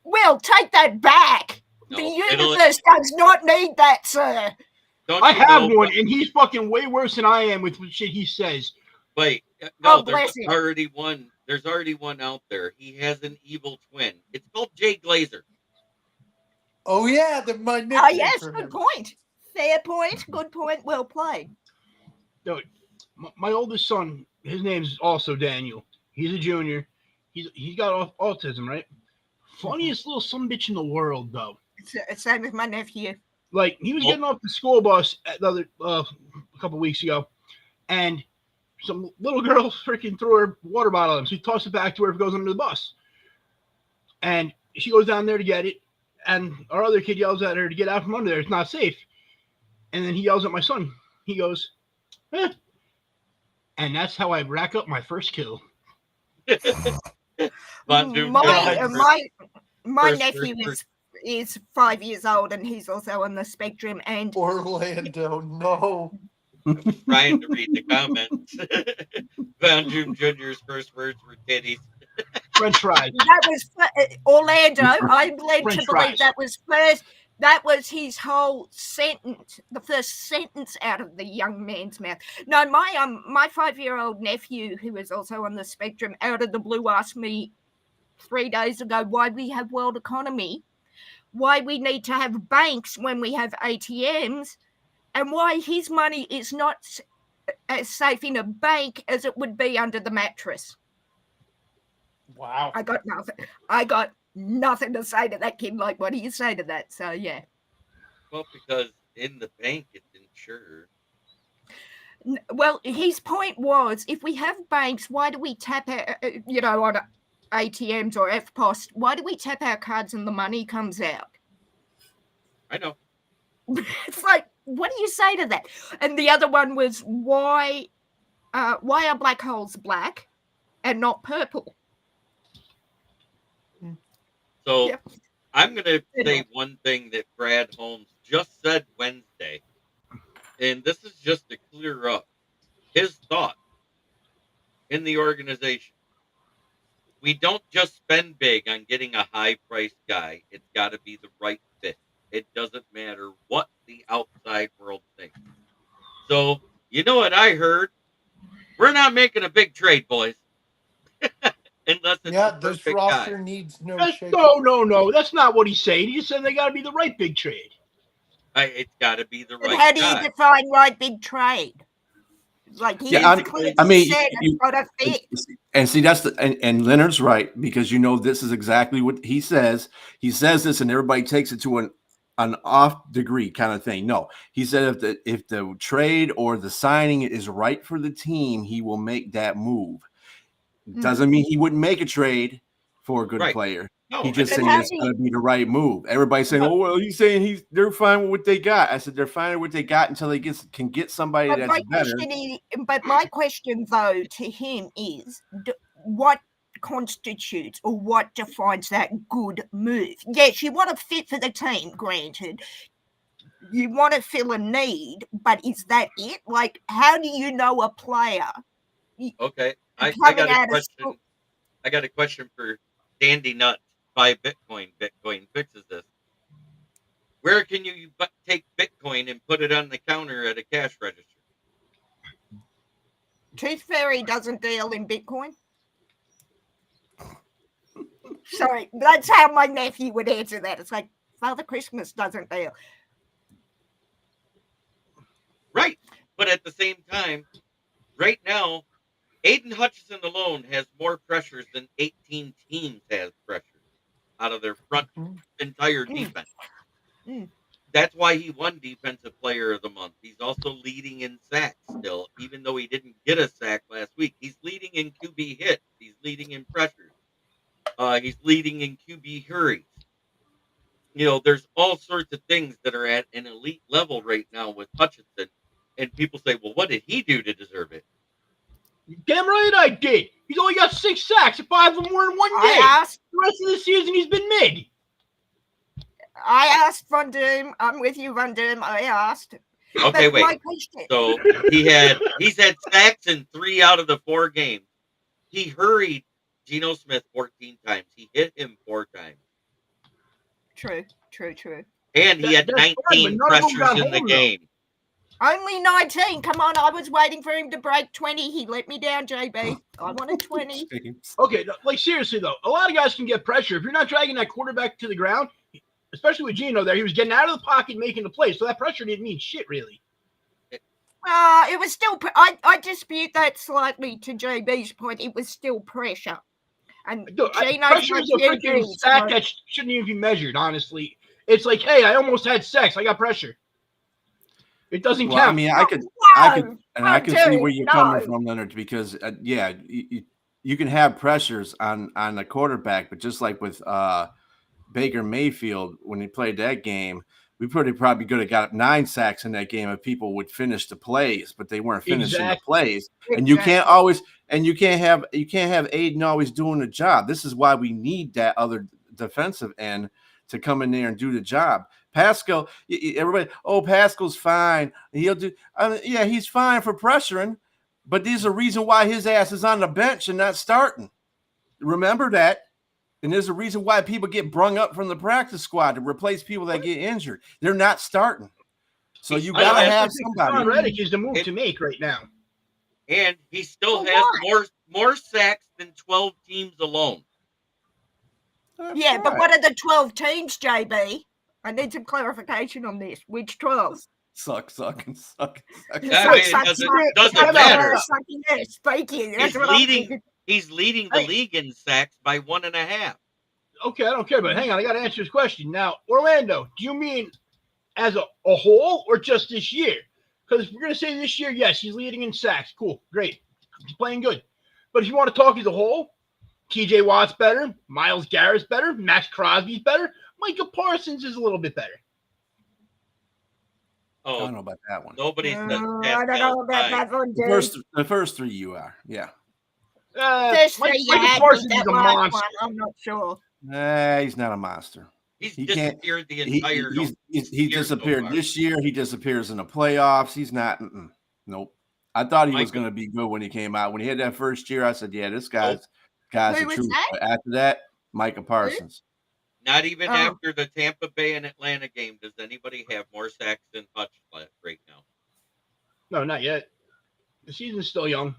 Will, take that back. No, the universe does not need that, sir. I have one, and he's fucking way worse than I am with shit he says. Wait, no, there's already one. There's already one out there. He has an evil twin. It's called Jay Glazer. Oh yeah, my nickname. Oh yes, good point. Fair point. Good point. Well played. Dude, my oldest son, his name's also Daniel. He's a junior. He's got autism, right? Funniest little sumbitch in the world, though. Same with my nephew. Like, he was getting off the school bus a couple weeks ago, and some little girl freaking threw her water bottle at him. So he tossed it back to her, goes under the bus. And she goes down there to get it, and our other kid yells at her to get out from under there. It's not safe. And then he yells at my son. He goes, eh. And that's how I rack up my first kill. My nephew is 5 years old, and he's also on the spectrum. And Orlando, no. Trying to read the comments. Von Doom Jr.'s first words were titties. French fries. That was Orlando. I'm led to believe that was first. That was his whole sentence, the first sentence out of the young man's mouth. No, my 5-year-old nephew, who is also on the spectrum, out of the blue asked me 3 days ago why we have world economy, why we need to have banks when we have ATMs, and why his money is not as safe in a bank as it would be under the mattress. Wow. I got nothing to say to that kid. Like, what do you say to that? So, yeah. Well, because in the bank, it's insured. Well, his point was, if we have banks, why do we tap our, on ATMs or FPOS, why do we tap our cards and the money comes out? I know. It's like, what do you say to that? And the other one was, why are black holes black and not purple? So I'm going to say one thing that Brad Holmes just said Wednesday, and this is just to clear up his thought. in the organization. We don't just spend big on getting a high-priced guy. It's got to be the right fit. It doesn't matter what the outside world thinks. So, you know what I heard? We're not making a big trade, boys. Unless it's Yeah, the this perfect guy. roster needs no shake. No. That's not what he's saying. He just said they got to be the right big trade. It's got to be the And right how do you guy. define right big trade? Like he Yeah, clearly I mean, said it's got to fit. and see that's and Leonard's right, because this is exactly what he says. He says this, and everybody takes it to an off degree kind of thing. No, he said if the trade or the signing is right for the team, he will make that move. Doesn't mean he wouldn't make a trade for a good player. No, he just But saying how it's do going to be the right move. Everybody's saying, "Oh well," he's saying they're fine with what they got. I said they're fine with what they got until they can get somebody But that's better. my question though to him is, what constitutes or what defines that good move? Yes, you want to fit for the team, granted. You want to fill a need, but is that it? Like, how do you know a player? Okay, I coming got a out of question. school- I got a question for Dandy Nuts. Buy Bitcoin. Bitcoin fixes this. Where can you take Bitcoin and put it on the counter at a cash register? Tooth Fairy doesn't deal in Bitcoin. Sorry, that's how my nephew would answer that. It's like, Father Christmas doesn't deal. Right. But at the same time, right now, Aiden Hutchinson alone has more pressures than 18 teams has pressures out of their front entire defense. That's why he won Defensive Player of the Month. He's also leading in sacks still, even though he didn't get a sack last week. He's leading in QB hits. He's leading in pressures. He's leading in QB hurries. There's all sorts of things that are at an elite level right now with Hutchinson. And people say, well, what did he do to deserve it? Damn right I did. He's only got 6 sacks, and 5 of them were in one game. The rest of the season, he's been mid. I asked Von Doom. I'm with you, Von Doom. I asked. Okay, wait. So he's had sacks in 3 out of the 4 games. He hurried Geno Smith 14 times. He hit him 4 times. True. And he had 19 pressures in the game. Only 19. Come on, I was waiting for him to break 20. He let me down, JB. I wanted 20. Okay, like seriously though, a lot of guys can get pressure. If you're not dragging that quarterback to the ground, especially with Geno there, he was getting out of the pocket, making the play. So that pressure didn't mean shit, really. It was still. I dispute that slightly to JB's point. It was still pressure. And pressure is a freaking sack that shouldn't even be measured. Honestly, it's like, hey, I almost had sex. I got pressure. It doesn't count. I mean, I can see where you're coming from, Leonard, because you can have pressures on the quarterback, but just like with Baker Mayfield when he played that game, we probably could have got 9 sacks in that game if people would finish the plays, but they weren't finishing the plays. And you can't have Aiden always doing the job. This is why we need that other defensive end to come in there and do the job. Pascal, everybody, Pascal's fine. He'll do. He's fine for pressuring, but there's a reason why his ass is on the bench and not starting. Remember that. And there's a reason why people get brung up from the practice squad to replace people that get injured. They're not starting. So you got to have somebody. Reddick is the move to make right now. And he still has more sacks than 12 teams alone. Yeah, but what are the 12 teams, JB? I need some clarification on this. Which 12? Suck. Doesn't matter. Yes, thank you. He's leading the league in sacks by 1.5. Okay, I don't care, but hang on. I got to answer this question. Now, Orlando, do you mean as a whole or just this year? Because if we're going to say this year, yes, he's leading in sacks. Cool, great. He's playing good. But if you want to talk as a whole, TJ Watt's better. Myles Garrett's better. Max Crosby's better. Micah Parsons is a little bit better. I don't know about that one. Nobody says I don't know about that one, dude. The first 3 you are, yeah. Micah Parsons is a monster. I'm not sure. He's not a monster. He's disappeared the entire He disappeared this year. He disappears in the playoffs. He's not. Nope. I thought he was Michael. going to be good when he came out. When he had that first year, I said, "Yeah, this guy's the Who was truth." that? But after that, Micah Parsons. Not even Oh. after the Tampa Bay and Atlanta game does anybody have more sacks than Hutch right now. No, not yet. The season's still young.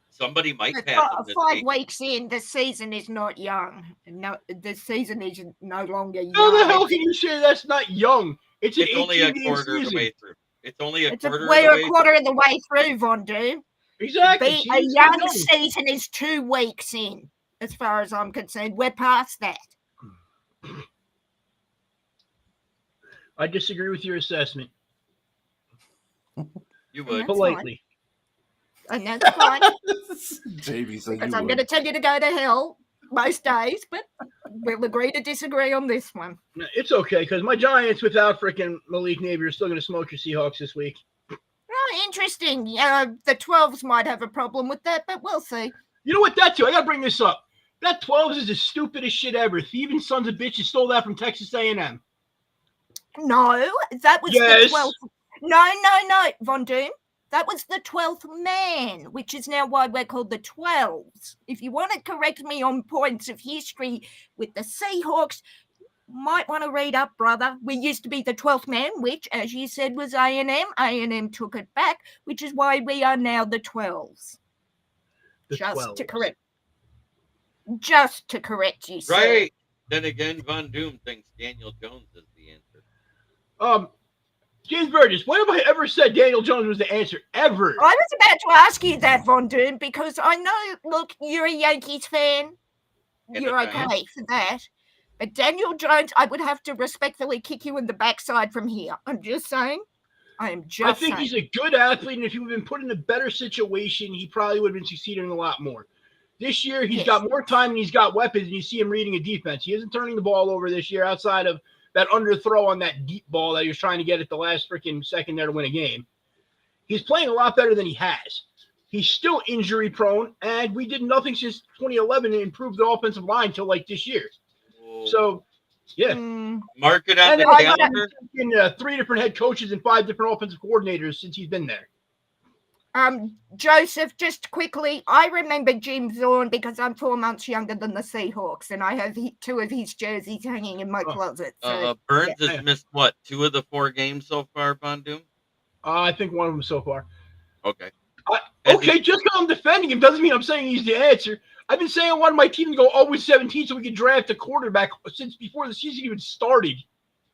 Somebody might pass him this 5 week. weeks in, the season is not young. No, the season is no longer young. How the hell can you say that's not young? It's an It's only a 18-game quarter of the season. way through. It's only a It's quarter we're of the a way quarter through. of the way through, Von Doom. Exactly. A Season's young young. season is 2 weeks in, as far as I'm concerned. We're past that. I disagree with your assessment. You would. That's Politely. And that's fine, JB said because you I'm would. going to tell you to go to hell most days, but we'll agree to disagree on this one. No, it's okay, because my Giants without freaking Malik Neighbor are still going to smoke your Seahawks this week. Oh, interesting. The 12s might have a problem with that, but we'll see. You know what? That too. I got to bring this up. That 12s is the stupidest shit ever. Thieving sons of bitches stole that from Texas A&M. No, that was Yes. the 12th. No, Von Doom. That was the 12th man, which is now why we're called the 12s. If you want to correct me on points of history with the Seahawks, might want to read up, brother. We used to be the 12th man, which, as you said, was A&M. A&M took it back, which is why we are now the 12s. The Just 12s. to correct you, sir. Right. Then again, Von Doom thinks Daniel Jones is the answer. James Burgess, when have I ever said Daniel Jones was the answer? Ever. I was about to ask you that, Von Doom, because I know, look, you're a Yankees fan. And You're a okay Giants. for that. But Daniel Jones, I would have to respectfully kick you in the backside from here. I'm just saying. I am just I think saying. he's a good athlete, and if he would have been put in a better situation, he probably would have been succeeding a lot more. This year, he's Yes. got more time and he's got weapons, and you see him reading a defense. He isn't turning the ball over this year outside of that underthrow on that deep ball that he was trying to get at the last freaking second there to win a game. He's playing a lot better than he has. He's still injury prone, and we did nothing since 2011 to improve the offensive line until like this year. Whoa. So, yeah. Mark it on And the then calendar. in 3 different head coaches and 5 different offensive coordinators since he's been there. Joseph, just quickly, I remember Jim Zorn because I'm 4 months younger than the Seahawks, and I have 2 of his jerseys hanging in my closet. So, Burns yeah. has missed what, 2 of the 4 games so far, Von Doom? I think one of them so far. Okay. Okay, just because I'm defending him doesn't mean I'm saying he's the answer. I've been saying I wanted my team to go 0-17 so we could draft a quarterback since before the season even started.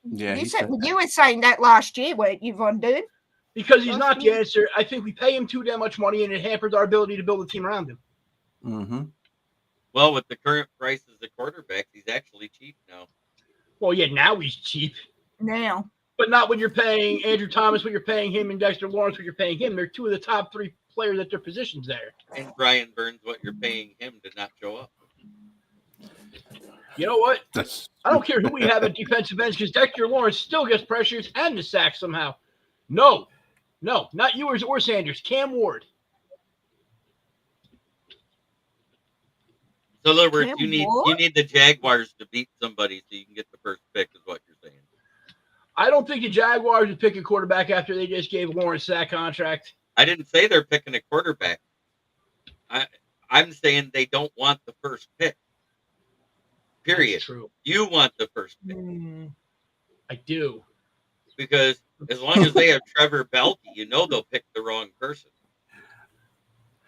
Yeah, you were saying that last year, weren't you, Von Doom? Because he's not the answer. I think we pay him too damn much money, and it hampers our ability to build a team around him. Mm-hmm. Well, with the current prices of quarterbacks, he's actually cheap now. Well, yeah, now he's cheap. Now. But not when you're paying Andrew Thomas, when you're paying him, and Dexter Lawrence, when you're paying him. They're 2 of the top 3 players at their positions there. And Brian Burns, what you're paying him to not show up. You know what? I don't care who we have at defensive ends because Dexter Lawrence still gets pressures and the sack somehow. No, not Ewers or Sanders. Cam Ward. So in other words, Cam you Ward? need the Jaguars to beat somebody so you can get the first pick, is what you're saying. I don't think the Jaguars would pick a quarterback after they just gave Lawrence that contract. I didn't say they're picking a quarterback. I'm saying they don't want the first pick. Period. That's true. You want the first pick. I do. Because as long as they have Trevor Belke, you know they'll pick the wrong person.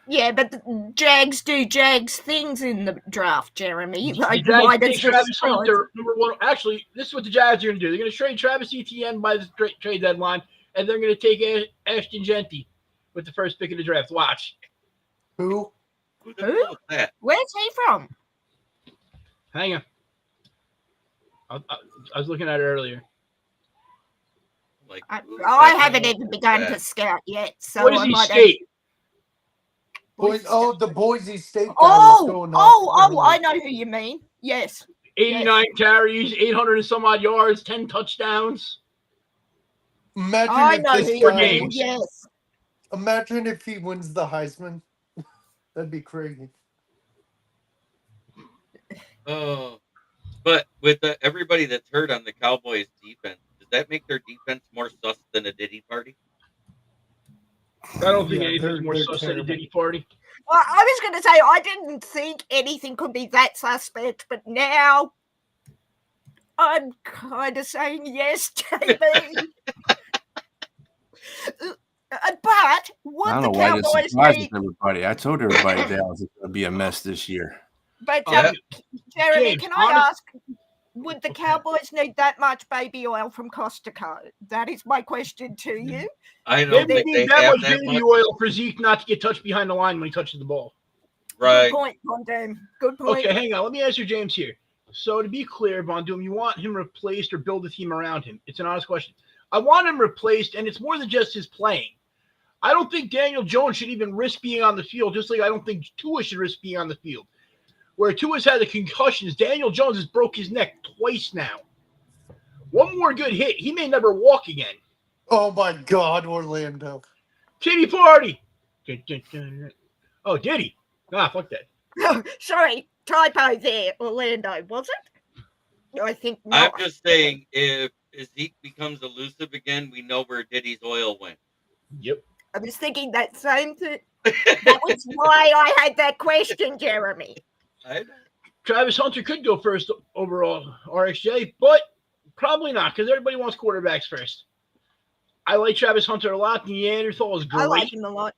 Yeah, but the Jags do Jags things in the draft, Jeremy. Like, The Jags why take does Travis this Hunter, number 1. Actually, this is what the Jags are going to do. They're going to trade Travis Etienne by the trade deadline, and they're going to take Ashton Genty with the first pick of the draft. Watch. Who? Who the hell is that? Where's he from? Hang on. I was looking at it earlier. Like, I haven't even begun to scout yet, so I Boise might State. The Boise State guy Oh, was going off. I know who you mean. Yes. 89 carries, 800 and some odd yards, 10 touchdowns. Imagine I if know this who you guy, mean. Yes. imagine if he wins the Heisman. That'd be crazy. Oh, but with everybody that's hurt on the Cowboys defense, does that make their defense more sus than a Diddy party? I don't think Yeah, anything's more they're sus than a terrible. Diddy party. Well, I was going to say I didn't think anything could be that suspect, but now I'm kind of saying yes, JB. But what I don't the know why this Cowboys surprises need, everybody. I told everybody Dallas is going to be a mess this year. but Yeah. Jeremy, James, can I honest- ask, would the Cowboys need that much baby oil from Costco? That is my question to you. I They don't may think need they that have much that baby much. oil for Zeke not to get touched behind the line when he touches the ball. Right. Good point, Von Doom. Good point. Okay, hang on. Let me answer James here. So to be clear, Von Doom, you want him replaced or build a team around him? It's an honest question. I want him replaced, and it's more than just his playing. I don't think Daniel Jones should even risk being on the field, just like I don't think Tua should risk being on the field. Where Tua's had the concussions, Daniel Jones has broke his neck twice now. One more good hit, he may never walk again. Oh my God, Orlando. Titty party. Oh, did he? Ah, fuck that. Sorry, typo there, Orlando, was it? No, I think I'm not. just saying, if Zeke becomes elusive again, we know where Diddy's oil went. Yep. I was thinking that same thing. That was why I had that question, Jeremy. I know. Travis Hunter could go first overall, RXJ, but probably not because everybody wants quarterbacks first. I like Travis Hunter a lot. Neanderthal is great. I like him a lot.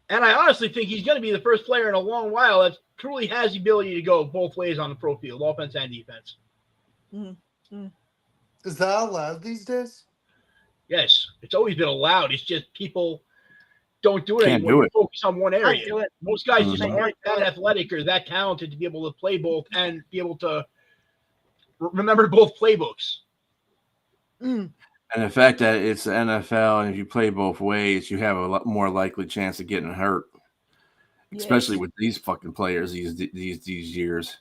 And I honestly think he's going to be the first player in a long while that truly has the ability to go both ways on the pro field, offense and defense. Is that allowed these days? Yes, it's always been allowed. It's just people don't do it Can't anymore. do They it. focus on one area. do it. Most guys just Mhm. aren't that athletic or that talented to be able to play both and be able to remember both playbooks. Mm. And the fact that it's the NFL, and if you play both ways, you have a lot more likely chance of getting hurt, especially with these fucking players these years.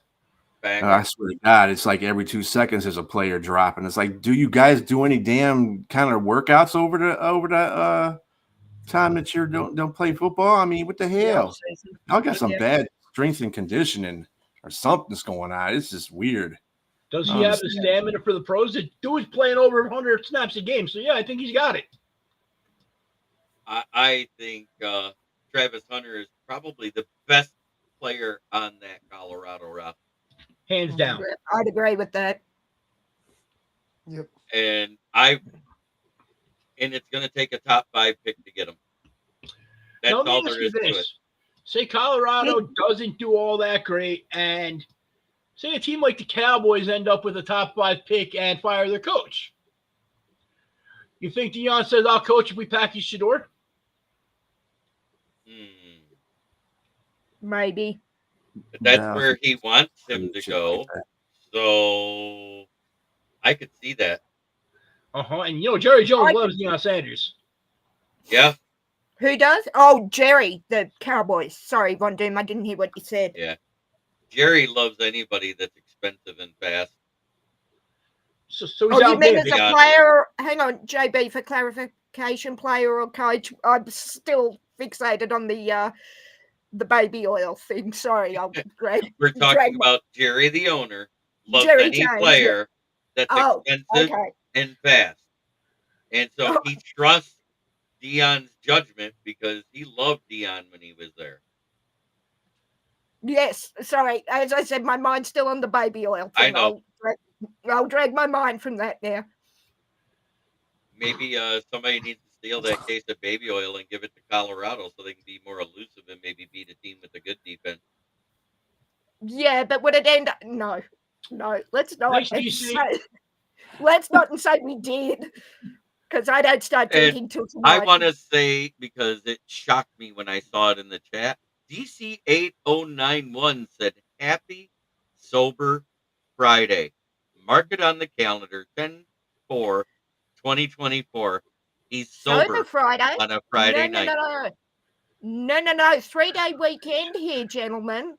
Back. I swear to God, it's like every 2 seconds there's a player dropping. It's like, do you guys do any damn kind of workouts over the time that you don't play football? I mean, what the hell? Y'all got some bad strength and conditioning or something's going on. It's just weird. Does he have the stamina for the pros? The dude's playing over 100 snaps a game. So, yeah, I think he's got it. I think Travis Hunter is probably the best player on that Colorado roster. Hands down. I'd agree with that. Yep. And it's going to take a top 5 pick to get him. That's Now, let me all ask there you is to it. this. Say Colorado doesn't do all that great, and say a team like the Cowboys end up with a top 5 pick and fire their coach. You think Deion says, I'll coach if we package Shador? Maybe. That's where he wants him to go. So I could see that. And, Jerry Jones loves Deion Sanders. Yeah. Who does? Oh, Jerry, the Cowboys. Sorry, Von Doom, I didn't hear what you said. Yeah. Jerry loves anybody that's expensive and fast. So he's you mean as outdated. a player? Hang on, JB, for clarification, player or coach? I'm still fixated on the baby oil thing. Sorry, We're talking about Jerry, the owner, loves Jerry any Jones, player that's expensive and fast. And so he trusts Deion's judgment because he loved Deion when he was there. Yes, sorry. As I said, my mind's still on the baby oil thing. I know. I'll drag my mind from that now. Maybe somebody needs to steal that case of baby oil and give it to Colorado so they can be more elusive and maybe beat a team with a good defense. Yeah, but would it end up? No. Let's not. Let's not say we did, because I don't start thinking till tonight. I want to say, because it shocked me when I saw it in the chat, DC8091 said, "Happy Sober Friday. Mark it on the calendar, 10/4/2024. He's sober Friday on a Friday night. No. 3-day weekend here, gentlemen,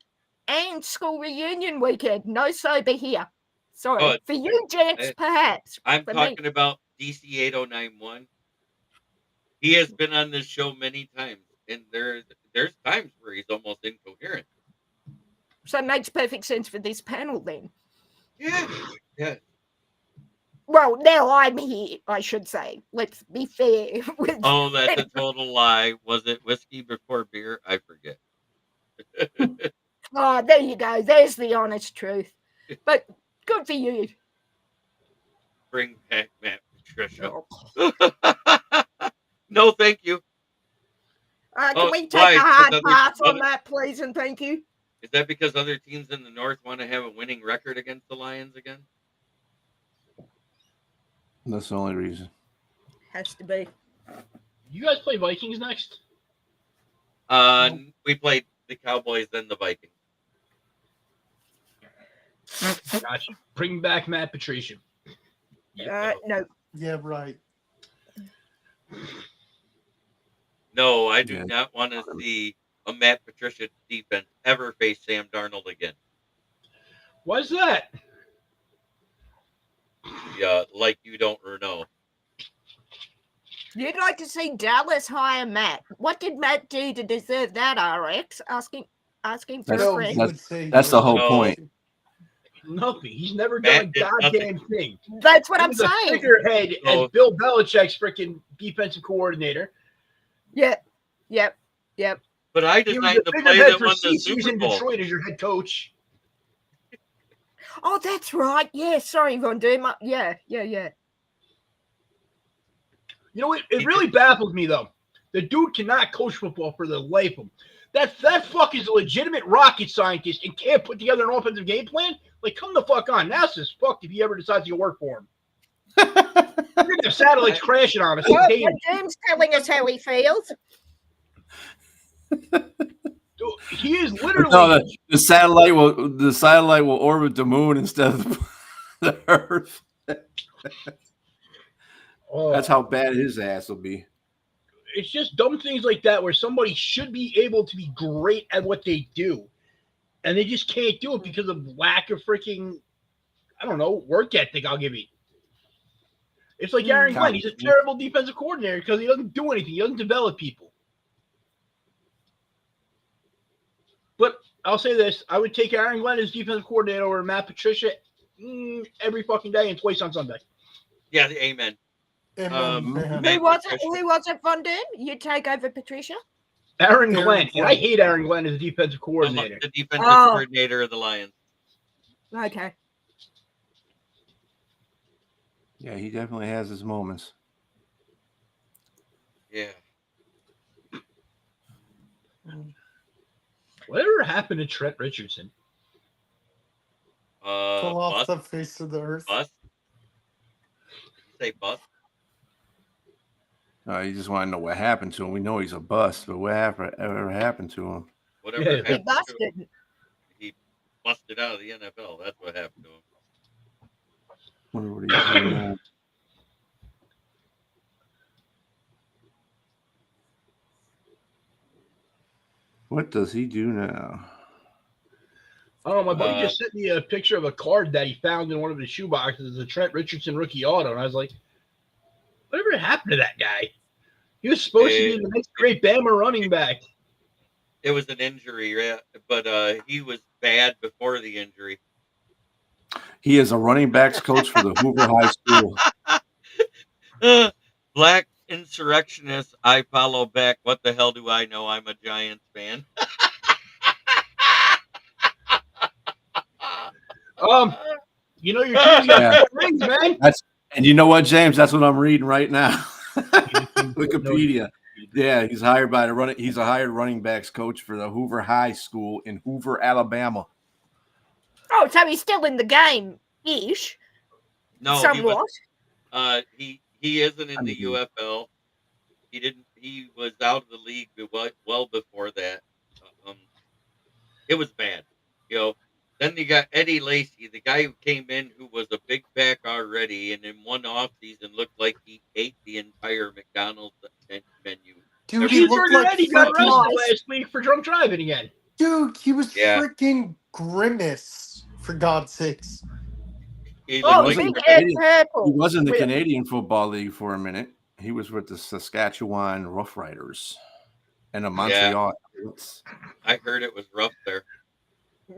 and school reunion weekend. No sober here. Sorry. For you, gents, perhaps. I'm talking about DC8091. He has been on this show many times, and there's times where he's almost incoherent. So it makes perfect sense for this panel then. Yeah. Well, now I'm here, I should say. Let's be fair. With Oh, that's a total lie. Was it whiskey before beer? I forget. Oh, there you go. There's the honest truth. But good for you. Bring back Matt Patricia. Oh. No, thank you. Can we take why? a 'Cause hard pass on that, please, and thank you? Is that because other teams in the North want to have a winning record against the Lions again? That's the only reason. Has to be. You guys play Vikings next? We played the Cowboys, then the Vikings. Gotcha. Bring back Matt Patricia. No. Yeah, right. No, I do not want to see a Matt Patricia defense ever face Sam Darnold again. Why's that? Yeah, like you don't know. You'd like to see Dallas hire Matt. What did Matt do to deserve that, RX? Asking for a friend. That's the whole point. Nothing. He's never done a goddamn thing. That's what I'm He's a saying. figurehead as Bill Belichick's freaking defensive coordinator. Yep. But I He was designed the the play figurehead that for won the 6 Super years in Bowl. Detroit as your head coach. Oh, that's right. Yeah, sorry, Von Doom. Yeah. You know, it really baffles me, though. The dude cannot coach football for the life of him. That fuck is a legitimate rocket scientist and can't put together an offensive game plan? Like, come the fuck on. NASA's fucked if he ever decides to work for him. You're going to have satellites crashing on us. Well, Von Doom's telling us how he feels. Dude, he is literally... No, the satellite will orbit the moon instead of the Earth. That's how bad his ass will be. It's just dumb things like that where somebody should be able to be great at what they do, and they just can't do it because of lack of freaking, I don't know, work ethic, I'll give you. It's like Aaron Glenn. He's a terrible defensive coordinator because he doesn't do anything. He doesn't develop people. But I'll say this. I would take Aaron Glenn as defensive coordinator over Matt Patricia every fucking day and twice on Sunday. Yeah, amen. Who was it, Von Doom? You take over Patricia? Aaron Glenn. And I hate Aaron Glenn as a defensive coordinator. The defensive coordinator of the Lions. Okay. Yeah, he definitely has his moments. Yeah. Whatever happened to Trent Richardson? Fell off the face of the earth. Bust? Did you say bust? You just want to know what happened to him. We know he's a bust, but what ever happened to him? Whatever happened he busted. to him. He busted out of the NFL. That's what happened to him. Wonder what he's doing now. What does he do now? Oh, my buddy just sent me a picture of a card that he found in one of his shoe boxes, a Trent Richardson rookie auto, and I was like, whatever happened to that guy? He was supposed to be the next great Bama running back. It was an injury, yeah, but he was bad before the injury. He is a running backs coach for the Hoover High School. Black insurrectionist, I follow back. What the hell do I know? I'm a Giants fan. You know your team's got 4 rings, man. And you know what, James? That's what I'm reading right now. Wikipedia. Yeah, he's hired by the running. He's a hired running backs coach for the Hoover High School in Hoover, Alabama. Oh, so he's still in the game, ish. No, somewhat. He isn't in the UFL. He didn't. He was out of the league well before that. It was bad, you know. Then you got Eddie Lacy, the guy who came in who was a big back already, and in one offseason looked like he ate the entire McDonald's menu. Dude, he looked like Eddie got arrested last week for drunk driving again. Dude, he was freaking Grimace, for God's sakes. He wasn't the Canadian Football League for a minute. He was with the Saskatchewan Roughriders and the Montreal. I heard it was rough there.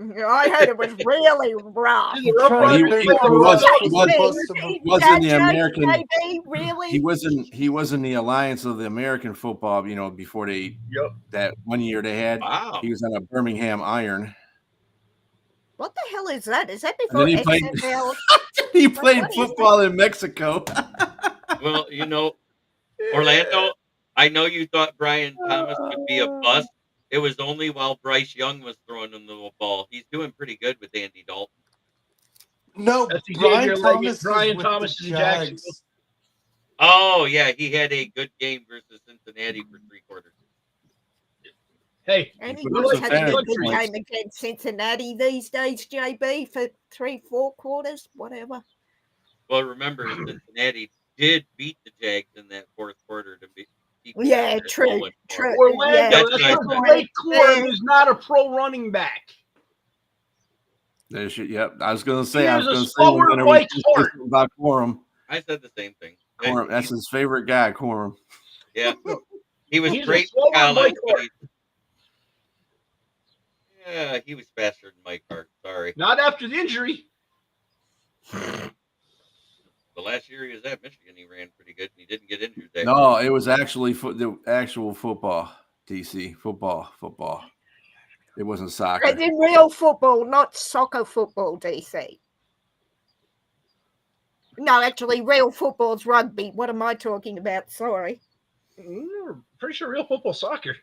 I heard it was really rough. He's a rough Trying rider. to he think He's who like, else was was JB, supposed to. was in the Dad, American. JB, really? He was in the alliance of the American football. Before Yep. that 1 year they had. Wow. He was on a Birmingham Iron. What the hell is that? Is that And before then he played. XFL? He played what is football in Mexico. Well, Orlando, I know you thought Brian Thomas would be a bust. It was only while Bryce Young was throwing him the ball. He's doing pretty good with Andy Dalton. No, That's Brian Xavier Leggett. Thomas. Brian is with Thomas the is in Jacksonville. Jags. Oh, yeah, he had a good game versus Cincinnati for 3 quarters. Hey, Anyone's some had a good fantasy points. game against Cincinnati these days, JB, for 3-4 quarters, whatever. Well, remember, Cincinnati did beat the Jags in that 4th quarter to keep Yeah, it true, rolling for 'em. true. Orlando, Yeah, That's that's what I what said. Blake Corum Yeah. is not a pro running back. Yep. I was going to say. He I is was a going to say slower when Mike Hart. about Corum. I said the same thing. Corum. That's his favorite guy, Corum. Yeah. He was He's a great in slower college, Mike but Hart. he was faster than Mike Hart. Sorry. Not after the injury. The last year he was at Michigan, he ran pretty good, and he didn't get injured that No, it was actually the actual football. DC football. It wasn't soccer. As in real football, not soccer football, DC. No, actually, real football's rugby. What am I talking about? Sorry. Pretty sure real football soccer.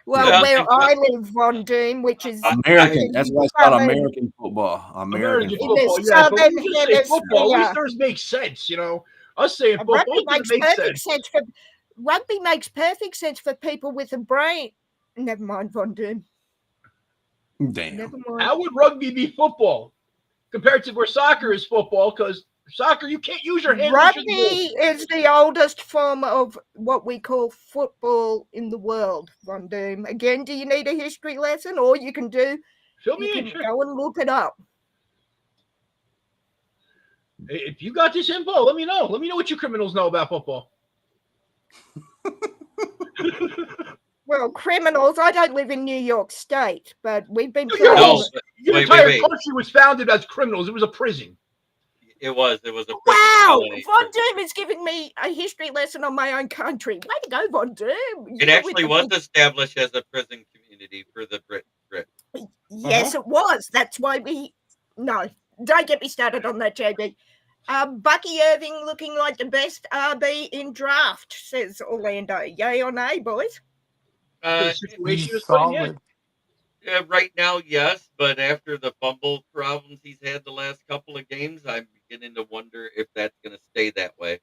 Well, Yeah, where I live, Von Doom, which is American. That's why it's called American football. American In football. the Yeah, but southern we just say football. At least hemisphere. those make sense, Us saying football Rugby doesn't makes make perfect sense. sense for rugby makes perfect sense for people with a brain. Never mind, Von Doom. Damn. Never mind. How would rugby be football compared to where soccer is football? Because soccer, you can't use your hands. Rugby is the oldest form of what we call football in the world, Von Doom. Again, do you need a history lesson? Or you can go and look it up. If you got this info, let me know. Let me know what you criminals know about football. Well, criminals, I don't live in New York State, but we've been Your playing. Your entire country was founded as criminals. It was a prison. It was a prison Wow, colony. Von Doom is giving me a history lesson on my own country. Way to go, Von Doom. It actually was established as a prison community for the Brit. Yes, it was. That's why no, don't get me started on that, JB. Bucky Irving looking like the best RB in draft, says Orlando. Yay or nay, boys? Situation is Solid. Right now, yes, but after the fumble problems he's had the last couple of games, I'm beginning to wonder if that's going to stay that way.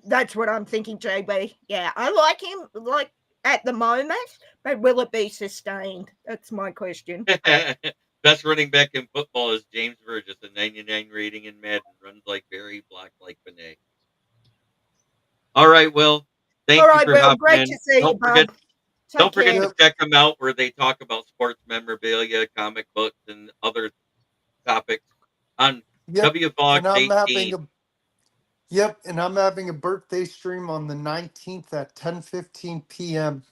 That's what I'm thinking, JB. Yeah, I like him like at the moment, but will it be sustained? That's my question. Best running back in football is James Burgess, a 99 rating in Madden, runs like Barry, blocked like Benet. All right, Will. Thank you for hopping great in. to see you, bud. Don't forget care. to check them out where they talk about sports memorabilia, comic books, and other topics on WFox 18. And I'm having a birthday stream on the 19th at 10:15 p.m.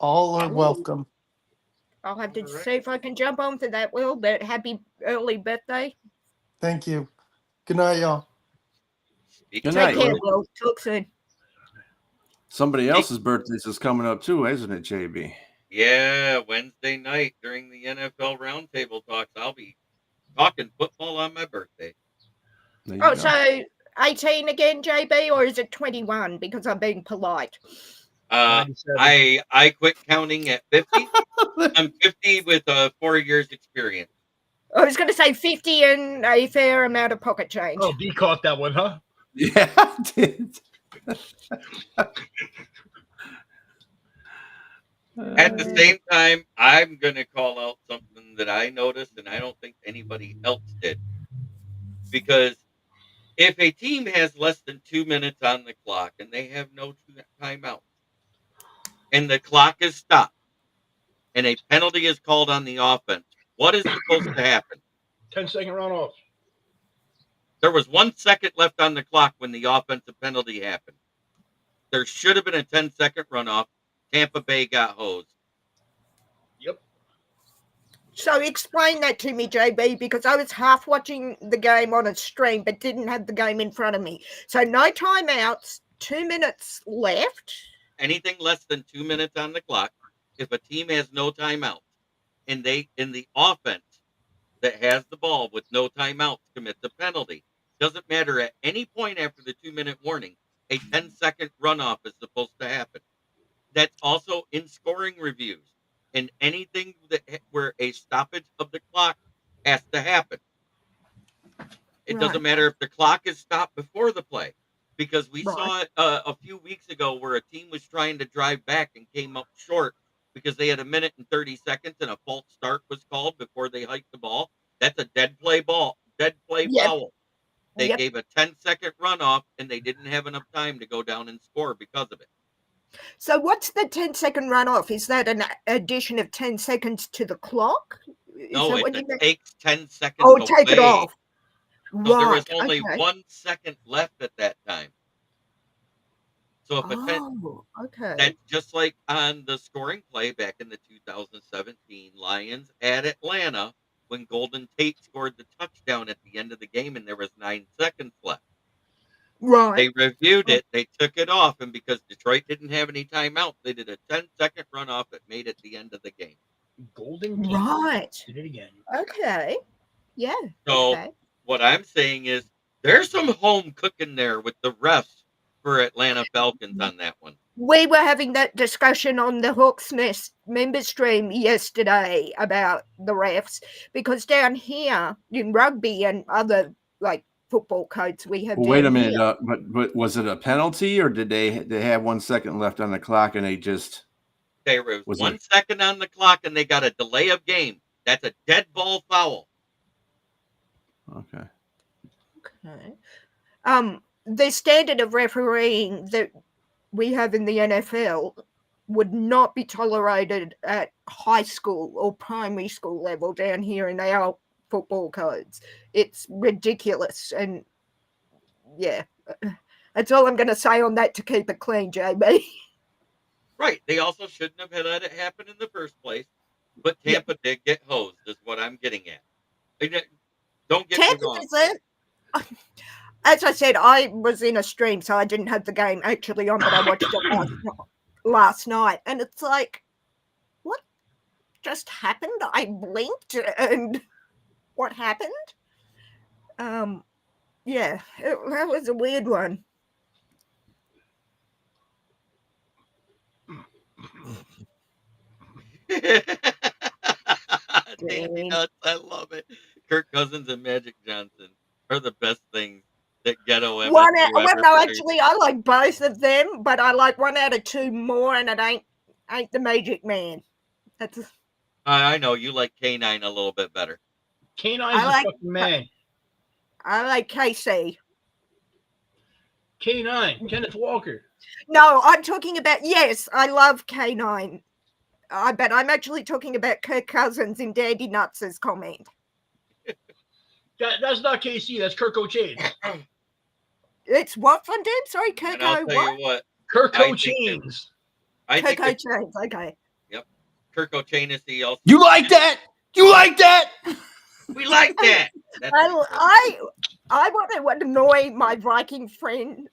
All are welcome. I'll have to see if I can jump on for that, Will, but happy early birthday. Thank you. Good night, y'all. Good Take night, care, Will. Will. Talk soon. Somebody else's birthday is coming up too, isn't it, JB? Yeah, Wednesday night during the NFL Roundtable talks, I'll be talking football on my birthday. So 18 again, JB, or is it 21? Because I'm being polite. I quit counting at 50. I'm 50 with 4 years experience. I was going to say 50 and a fair amount of pocket change. Oh, B caught that one, huh? Yeah, I did. At the same time, I'm going to call out something that I noticed and I don't think anybody else did. Because if a team has less than 2 minutes on the clock and they have no timeouts and the clock is stopped and a penalty is called on the offense, what is supposed to happen? 10-second runoff. There was 1 second left on the clock when the offensive penalty happened. There should have been a 10-second runoff. Tampa Bay got hosed. Yep. So explain that to me, JB, because I was half watching the game on a stream but didn't have the game in front of me. So no timeouts, 2 minutes left. Anything less than 2 minutes on the clock, if a team has no timeouts, and they in the offense that has the ball with no timeouts commits a penalty. Doesn't matter at any point after the 2-minute warning, a 10-second runoff is supposed to happen. That's also in scoring reviews and anything where a stoppage of the clock has to happen. It doesn't matter if the clock is stopped before the play, because we saw it a few weeks ago where a team was trying to drive back and came up short because they had 1 minute and 30 seconds and a false start was called before they hiked the ball. That's a dead play foul. They gave a 10-second runoff and they didn't have enough time to go down and score because of it. So what's the 10-second runoff? Is that an addition of 10 seconds to the clock? No, it takes 10 seconds away. Take it off. So there was only 1 second left at that time. So if that's just like on the scoring play back in the 2017 Lions at Atlanta when Golden Tate scored the touchdown at the end of the game and there was 9 seconds left. Right. They reviewed it. They took it off, and because Detroit didn't have any timeouts, they did a 10-second runoff that made it the end of the game. Golden Tate. Right. Did it again. Okay. Yeah. So what I'm saying is there's some home cooking there with the refs for Atlanta Falcons on that one. We were having that discussion on the Hawks Nest member stream yesterday about the refs, because down here in rugby and other like football codes we have. Well, wait a minute, but was it a penalty or did they have 1 second left on the clock and they just? There was 1 second on the clock and they got a delay of game. That's a dead ball foul. Okay. The standard of refereeing that we have in the NFL would not be tolerated at high school or primary school level down here in our football codes. It's ridiculous. And yeah, that's all I'm going to say on that to keep it clean, JB. Right. They also shouldn't have let it happen in the first place. But Tampa did get hosed, is what I'm getting at. Don't get me wrong. As I said, I was in a stream, so I didn't have the game actually on, but I watched it last night. And it's like, what just happened? I blinked and what happened? Yeah, that was a weird one. Danny Nuts, I love it. Kirk Cousins and Magic Johnson are the best things that ghetto ever. Actually, I like both of them, but I like 1 out of 2 more, and it ain't the Magic Man. That's. I know you like K9 a little bit better. K9's the fucking man. I like KC. K9, Kenneth Walker. No, I'm talking about, yes, I love K9. But I'm actually talking about Kirk Cousins in Dandy Nuts' comment. That's not KC, that's Kirk O'Chain. It's what from him? Sorry, Kirk I'll tell you what. Kirk O'Chains. Kirk O'Chains, okay. Yep. Kirk O'Chain is the also. You like that? You like that? We like that. I want to annoy my Viking fan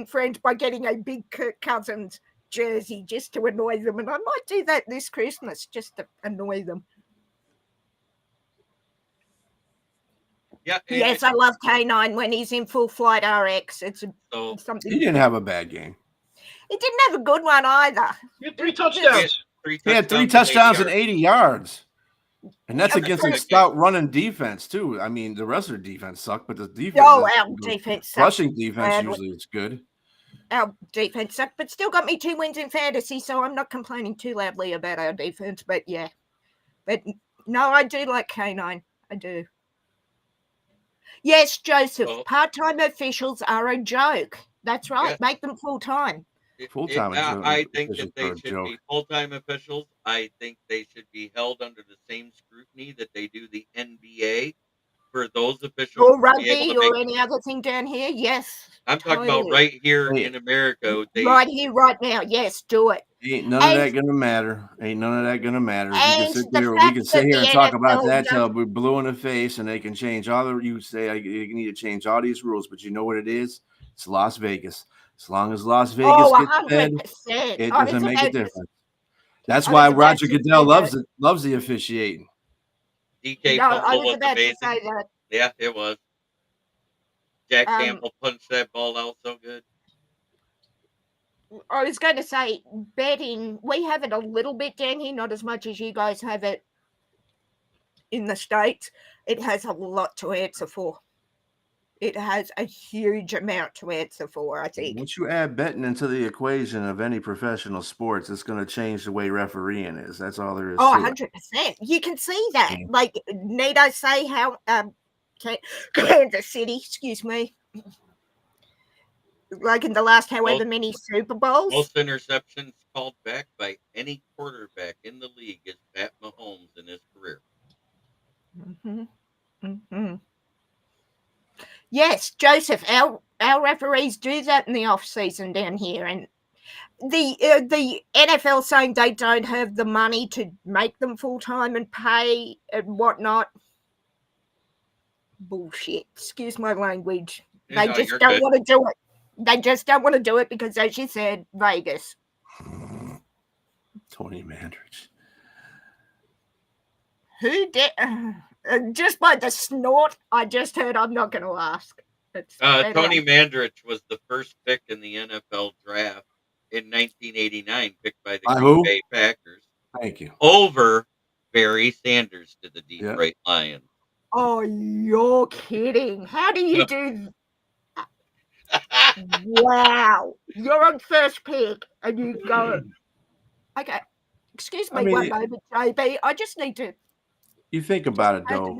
friends by getting a big Kirk Cousins jersey just to annoy them, and I might do that this Christmas just to annoy them. Yeah. Yes, I love K9 when he's in Full Flight RX. It's something. He didn't have a bad game. He didn't have a good one either. He had 3 touchdowns. He had 3 touchdowns and 80 yards. And that's against a stout running defense, too. I mean, the rest of the defense sucked, but the defense. Our defense sucked. Rushing defense usually is good. Our defense sucked, but still got me 2 wins in fantasy, so I'm not complaining too loudly about our defense. But yeah. But no, I do like K9. I do. Yes, Joseph, part-time officials are a joke. That's right. Yes. Make them full-time. Full-time. I think that they should be full-time officials. I think they should be held under the same scrutiny that they do the NBA for those officials. Or rugby or any other thing down here. Yes. I'm talking about right here in America. Right here, right now. Yes, do it. Ain't none of that gonna matter. Ain't none of that gonna matter. You can And sit the there. We fact can that sit here the and talk about NFL that does, till we're blue in the face, and they can change all the. You say you need to change all these rules, but you know what it is? It's Las Vegas. As long as Las Vegas oh, gets fed, 100%. it I was doesn't make a about to, difference. That's I why was about Roger to Goodell say that. loves the officiating. DK No, I fumble was was about to amazing. say that. Yeah, it was. Jack Um, Campbell punched that ball out so good. I was going to say betting. We have it a little bit down here, not as much as you guys have it in the States. It has a lot to answer for. It has a huge amount to answer for, I think. Once you add betting into the equation of any professional sports, it's going to change the way refereeing is. That's all there is Oh, to it. 100%. You can see that. Yeah. Like, need I say how Kansas City, excuse me, like in the last however many Super Bowls? Most interceptions called back by any quarterback in the league is Pat Mahomes in his career. Mm-hmm. Mm-hmm. Yes, Joseph, our referees do that in the off season down here, and the NFL saying they don't have the money to make them full time and pay and whatnot. Bullshit. Excuse my language. They just don't want to do it. They just don't want to do it because, as you said, Vegas. Tony Mandrich. Who did? Just by the snort I just heard, I'm not going to ask. Tony Mandrich was the first pick in the NFL draft in 1989, picked by the Green Bay Packers. Thank you. Over Barry Sanders to the Detroit Lions. Oh, you're kidding. How do you do that? Wow. You're on first pick and you go, okay, excuse me one moment, JB. I just need to. You think about it, though.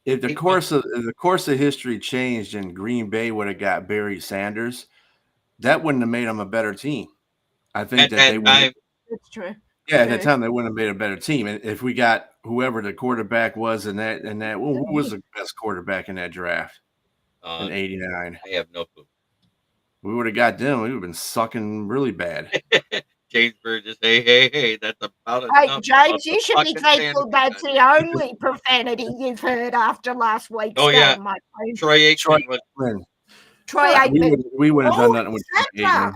If the course of history changed and Green Bay would have got Barry Sanders, that wouldn't have made them a better team. I think that they would. That's true. Yeah, at that time they wouldn't have made a better team. And if we got whoever the quarterback was in that, who was the best quarterback in that draft in '89? I have no clue. We would have got them. We would have been sucking really bad. James Burgess, hey, that's about enough. Hey, James, you should be thankful that's the only profanity you've heard after last week's game, my friend. Troy Aikman. Troy Aikman. We wouldn't have done nothing with Troy Aikman.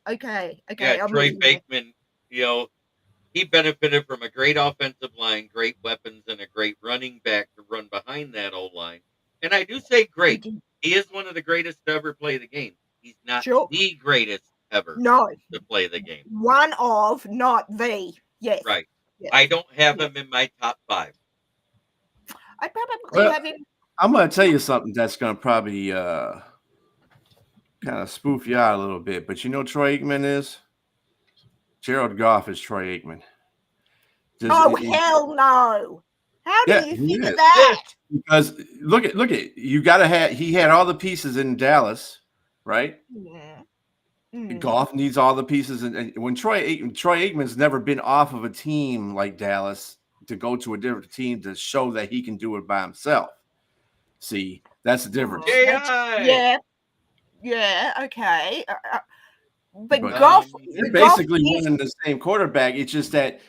Okay. Yeah, Troy Aikman, he benefited from a great offensive line, great weapons, and a great running back to run behind that O-line. And I do say great. He is one of the greatest to ever play the game. He's not the greatest ever to play the game. One of, not the. Yes. Right. Yes. I don't have him in my top 5. I probably have him. I'm going to tell you something that's going to probably kind of spoof you out a little bit. But you know Troy Aikman is? Jared Goff is Troy Aikman. Hell no. How do you figure that? Because look at you got to have he had all the pieces in Dallas, right? Yeah. Goff needs all the pieces, and when Troy Aikman's never been off of a team like Dallas to go to a different team to show that he can do it by himself. See, that's the difference. Yeah, okay. But Goff, they're basically winning the same quarterback. It's just that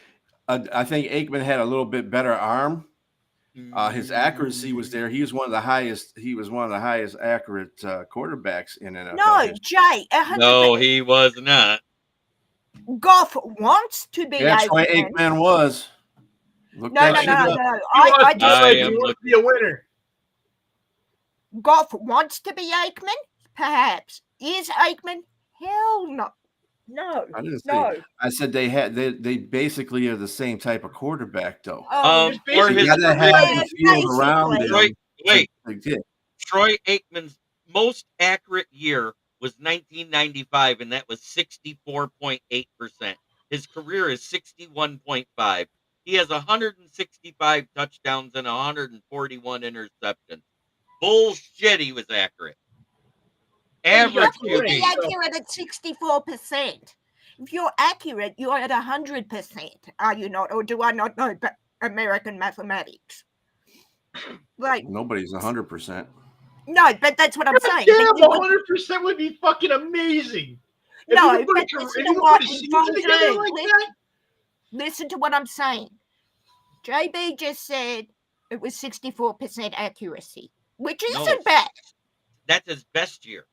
I think Aikman had a little bit better arm. His accuracy was there. He was one of the highest. He was one of the highest accurate quarterbacks in NFL. No, history. Jay. No, he was not. Goff wants to be. Yeah, Troy Aikman was. No. I want to be a winner. Goff wants to be Aikman, perhaps. Is Aikman? Hell no. No. I didn't say. I said they basically are the same type of quarterback, though. Or his field around them. Wait. Troy Aikman's most accurate year was 1995, and that was 64.8%. His career is 61.5. He has 165 touchdowns and 141 interceptions. Bullshit, he was accurate. Average you're accurate at 64%. If you're accurate, you're at 100%. Are you not? Or do I not know American mathematics? Like nobody's 100%. No, but that's what I'm saying. Yeah, 100% would be fucking amazing. No, If you but can listen put to a what season together like that, listen to what I'm saying. JB just said it was 64% accuracy, which No, isn't bad. that's his best year.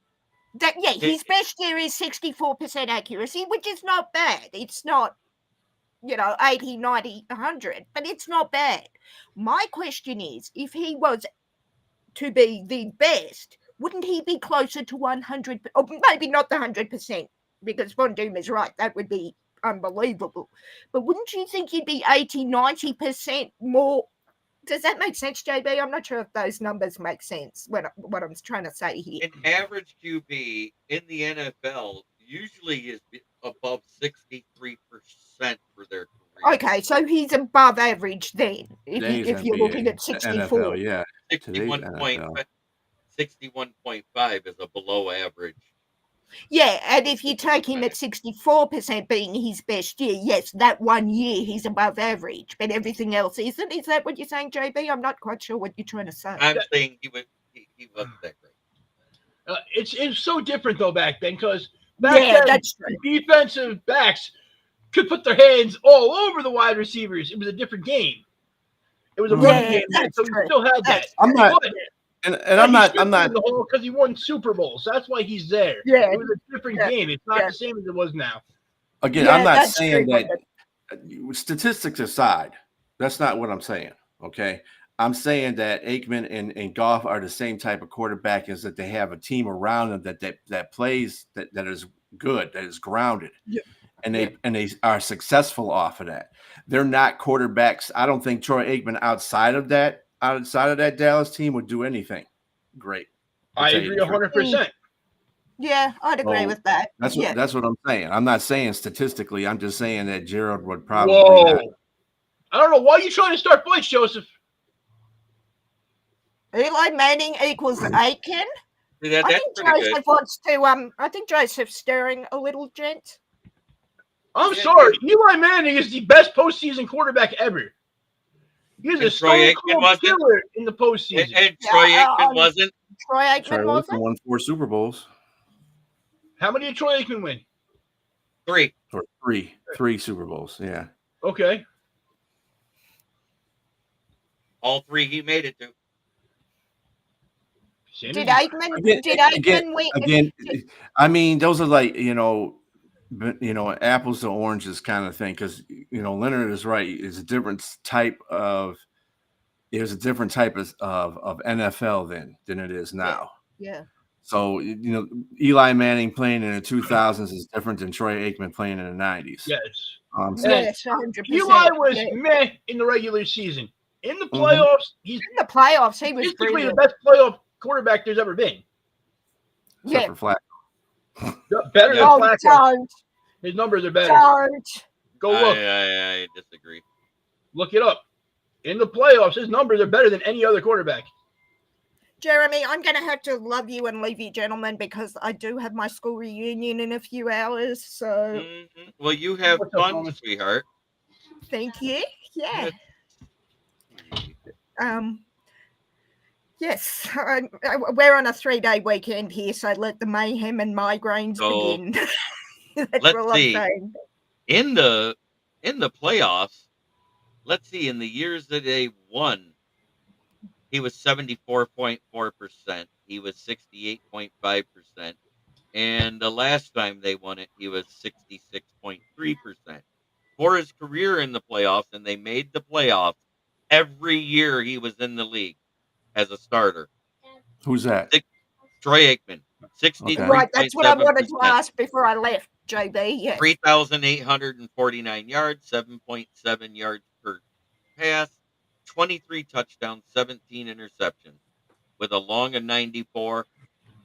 His best year is 64% accuracy, which is not bad. It's not, 80, 90, 100, but it's not bad. My question is, if he was to be the best, wouldn't he be closer to 100, or maybe not the 100%, because Von Doom is right, that would be unbelievable. But wouldn't you think you'd be 80, 90% more? Does that make sense, JB? I'm not sure if those numbers make sense, what I'm trying to say here. An average QB in the NFL usually is above 63% for their career. Okay, so he's above average then, if you're looking at 64. NFL, yeah. 61.5 is a below average. Yeah, and if you take him at 64% being his best year, yes, that 1 year he's above average, but everything else isn't. Is that what you're saying, JB? I'm not quite sure what you're trying to say. I'm saying he wasn't that great. it's so different though back then, because back then that's true. defensive backs could put their hands all over the wide receivers. It was a different game. It was a running game then, so he still had that. I'm not, and I'm not because he won Super Bowls. That's why he's there. Yeah, it was a different game. It's not the same as it was now. Again, I'm not saying that. Statistics aside, that's not what I'm saying. Okay, I'm saying that Aikman and Goff are the same type of quarterback, is that they have a team around them that plays that is good, that is grounded. Yeah. And they are successful off of that. They're not quarterbacks. I don't think Troy Aikman outside of that Dallas team would do anything great. I agree 100%. Yeah, I'd agree with that. That's what I'm saying. I'm not saying statistically. I'm just saying that Gerald would probably. Whoa. I don't know. Why are you trying to start fights, Joseph? Eli Manning equals Aiken. That's I think Joseph wants to. I think Joseph's stirring a little, gent. I'm sorry. Eli Manning is the best postseason quarterback ever. He's a stone cold killer in the postseason. And Troy Aikman wasn't. Troy Aikman wasn't. Won 4 Super Bowls. How many did Troy Aikman win? 3. Or 3 Super Bowls. Yeah. Okay. All 3 he made it to. Did Aikman win? Again, I mean, those are like, apples to oranges kind of thing, because Leonard is right. It's a different type of NFL than it is now. Yeah. So Eli Manning playing in the 2000s is different than Troy Aikman playing in the 90s. Yes. Yes, 100%. Eli was meh in the regular season. In the playoffs, he was basically the best playoff quarterback there's ever been. Except for Flacco. Better than Flacco. Don't. His numbers are better. Don't. Go look. I disagree. Look it up. In the playoffs, his numbers are better than any other quarterback. Jeremy, I'm going to have to love you and leave you, gentlemen, because I do have my school reunion in a few hours. So, Well, you have fun, sweetheart. Thank you. Yeah. Yes, we're on a 3-day weekend here, so let the mayhem and migraines begin. Let's see. In the playoffs, let's see. In the years that they won, he was 74.4%. He was 68.5%. And the last time they won it, he was 66.3%. For his career in the playoffs, and they made the playoffs every year he was in the league as a starter. Who's that? Troy Aikman. 63. Right, that's what I wanted to ask before I left, JB. Yes. 3,849 yards, 7.7 yards per pass, 23 touchdowns, 17 interceptions, with a long of 94.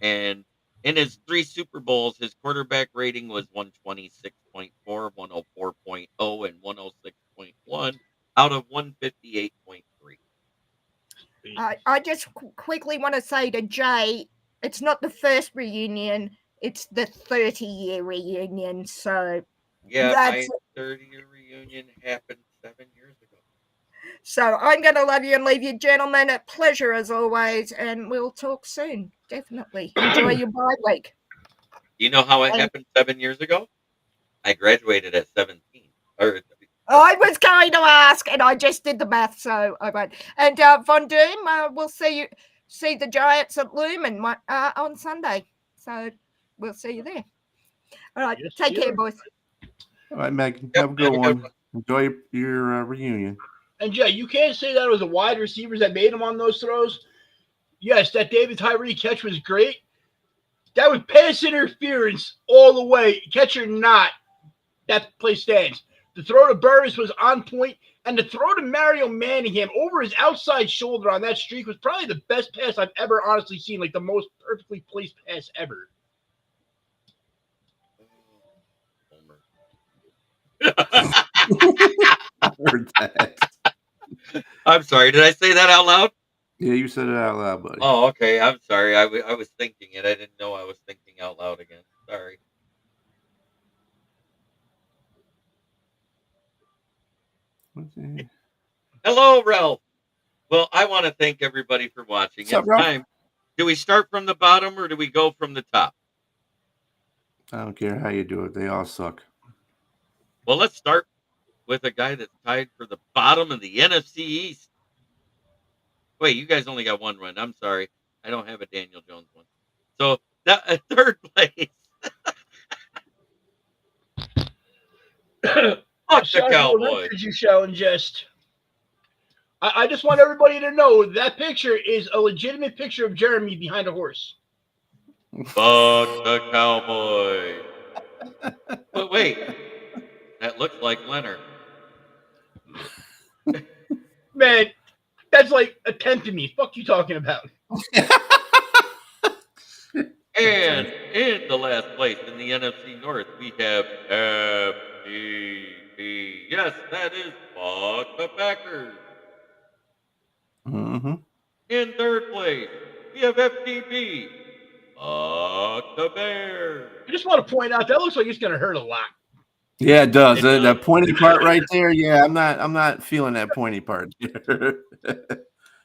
And in his 3 Super Bowls, his quarterback rating was 126.4, 104.0, and 106.1 out of 158.3. I just quickly want to say to Jay, it's not the first reunion, it's the 30-year reunion. So yeah, my 30-year reunion happened 7 years ago. So I'm going to love you and leave you, gentlemen. A pleasure as always, and we'll talk soon. Definitely. Enjoy your bye week. You know how it And happened 7 years ago? I graduated at 17. Or I was going to ask, and I just did the math, so I won't. And Von Doom, we'll see the Giants at Lumen on Sunday. So we'll see you there. All right, Yes, take care, sir. boys. All right, Megan. Yep, Have a good have a good one. Enjoy your reunion. And Jay, you can't say that it was the wide receivers that made him on those throws. Yes, that David Tyree catch was great. That was pass interference all the way. Catch or not, that play stands. The throw to Burris was on point, and the throw to Mario Manningham over his outside shoulder on that streak was probably the best pass I've ever honestly seen, like the most perfectly placed pass ever. I heard that. I'm sorry. Did I say that out loud? Yeah, you said it out loud, buddy. Oh, okay. I'm sorry. I was thinking it. I didn't know I was thinking out loud again. Sorry. Hello, Ralph. Well, I want to thank everybody for watching. What's up, It's Ralph? time. Do we start from the bottom or do we go from the top? I don't care how you do it. They all suck. Well, let's start with a guy that's tied for the bottom of the NFC East. Wait, you guys only got one run. I'm sorry. I don't have a Daniel Jones one. So that third place. Fuck the Sean, Cowboys. Could you shall ingest? I just want everybody to know that picture is a legitimate picture of Jeremy behind a horse. Fuck the Cowboys. But wait, that looks like Leonard. Man, that's like a 10 to me. Fuck you talking about? And in the last place in the NFC North, we have FTP. Yes, that is fuck the Packers. Mm-hmm. In third place, we have FTP. Fuck the Bears. I just want to point out that looks like it's going to hurt a lot. Yeah, it does. That pointy part right there. Yeah, I'm not feeling that pointy part.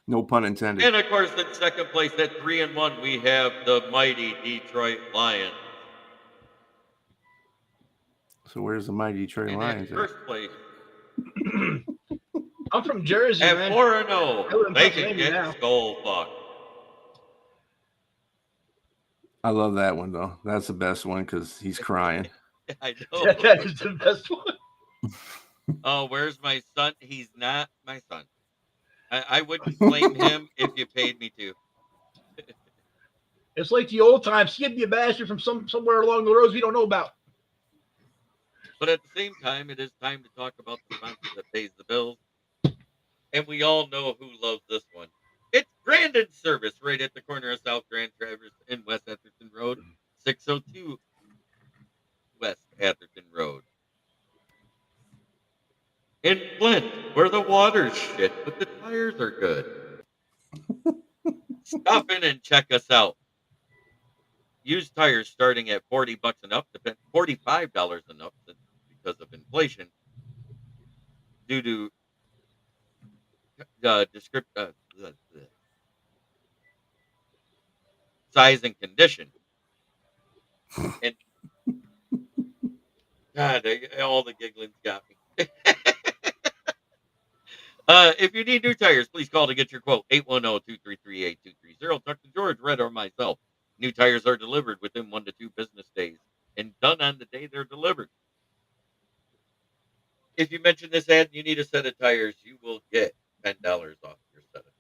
No pun intended. And of course, in second place at 3-1, we have the mighty Detroit Lions. So where's the mighty Detroit And Lions in at? first place, I'm from Jersey, at man. 4-0, they can get skull fucked. I love that one though. That's the best one because he's crying. I know. That is the best one. Oh, where's my son? He's not my son. I wouldn't claim him if you paid me to. It's like the old times. He'd be a bastard from somewhere along the roads we don't know about. But at the same time, it is time to talk about the sponsor that pays the bills. And we all know who loves this one. It's Brandon Service right at the corner of South Grand Traverse and West Atherton Road, 602 West Atherton Road. In Flint, where the water's shit, but the tires are good. Stop in and check us out. Used tires starting at $40 and up, $45 and up because of inflation. Due to size and condition. And God, all the giggling's got me. If you need new tires, please call to get your quote. 810-233-8230. Talk to George, Red, or myself. New tires are delivered within 1 to 2 business days and done on the day they're delivered. If you mention this ad and you need a set of tires, you will get $10 off your set of.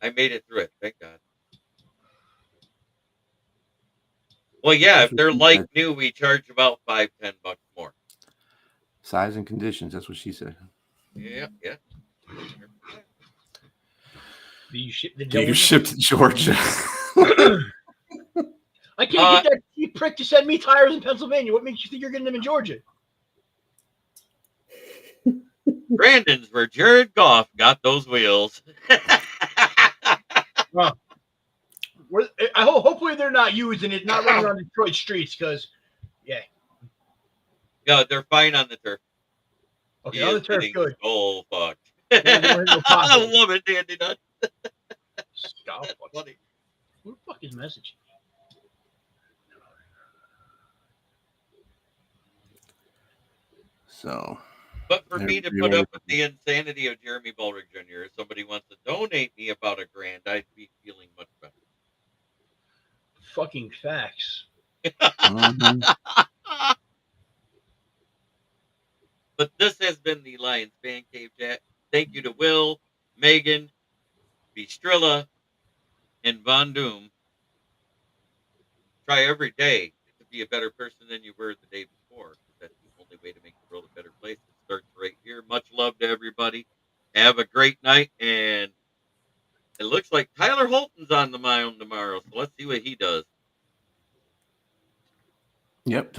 I made it through it. Thank God. Well, yeah, if they're like new, we charge about $5-10 more. Size and conditions. That's what she said. Yeah. Do you ship to Do you Georgia? ship to Georgia? I can't get that cheap prick to send me tires in Pennsylvania. What makes you think you're getting them in Georgia? Brandon's where Jared Goff got those wheels. Well, hopefully they're not used and it's not running on Detroit streets because, yeah. No, they're fine on the turf. Okay, on the turf, good. Oh, fuck. No I love it, Dandy Nut. Stop. Who the fuck is messaging? So, But for me to everybody put wanted- up with the insanity of Jeremy Bullrich Jr., if somebody wants to donate me about $1,000, I'd be feeling much better. Fucking facts. Mhm. But this has been the Lions Fan Cave Chat. Thank you to Will, Megan, Bistrilla, and Von Doom. Try every day to be a better person than you were the day before, because that's the only way to make the world a better place. It starts right here. Much love to everybody. Have a great night. And it looks like Tyler Holton's on the mound tomorrow, so let's see what he does. Yep.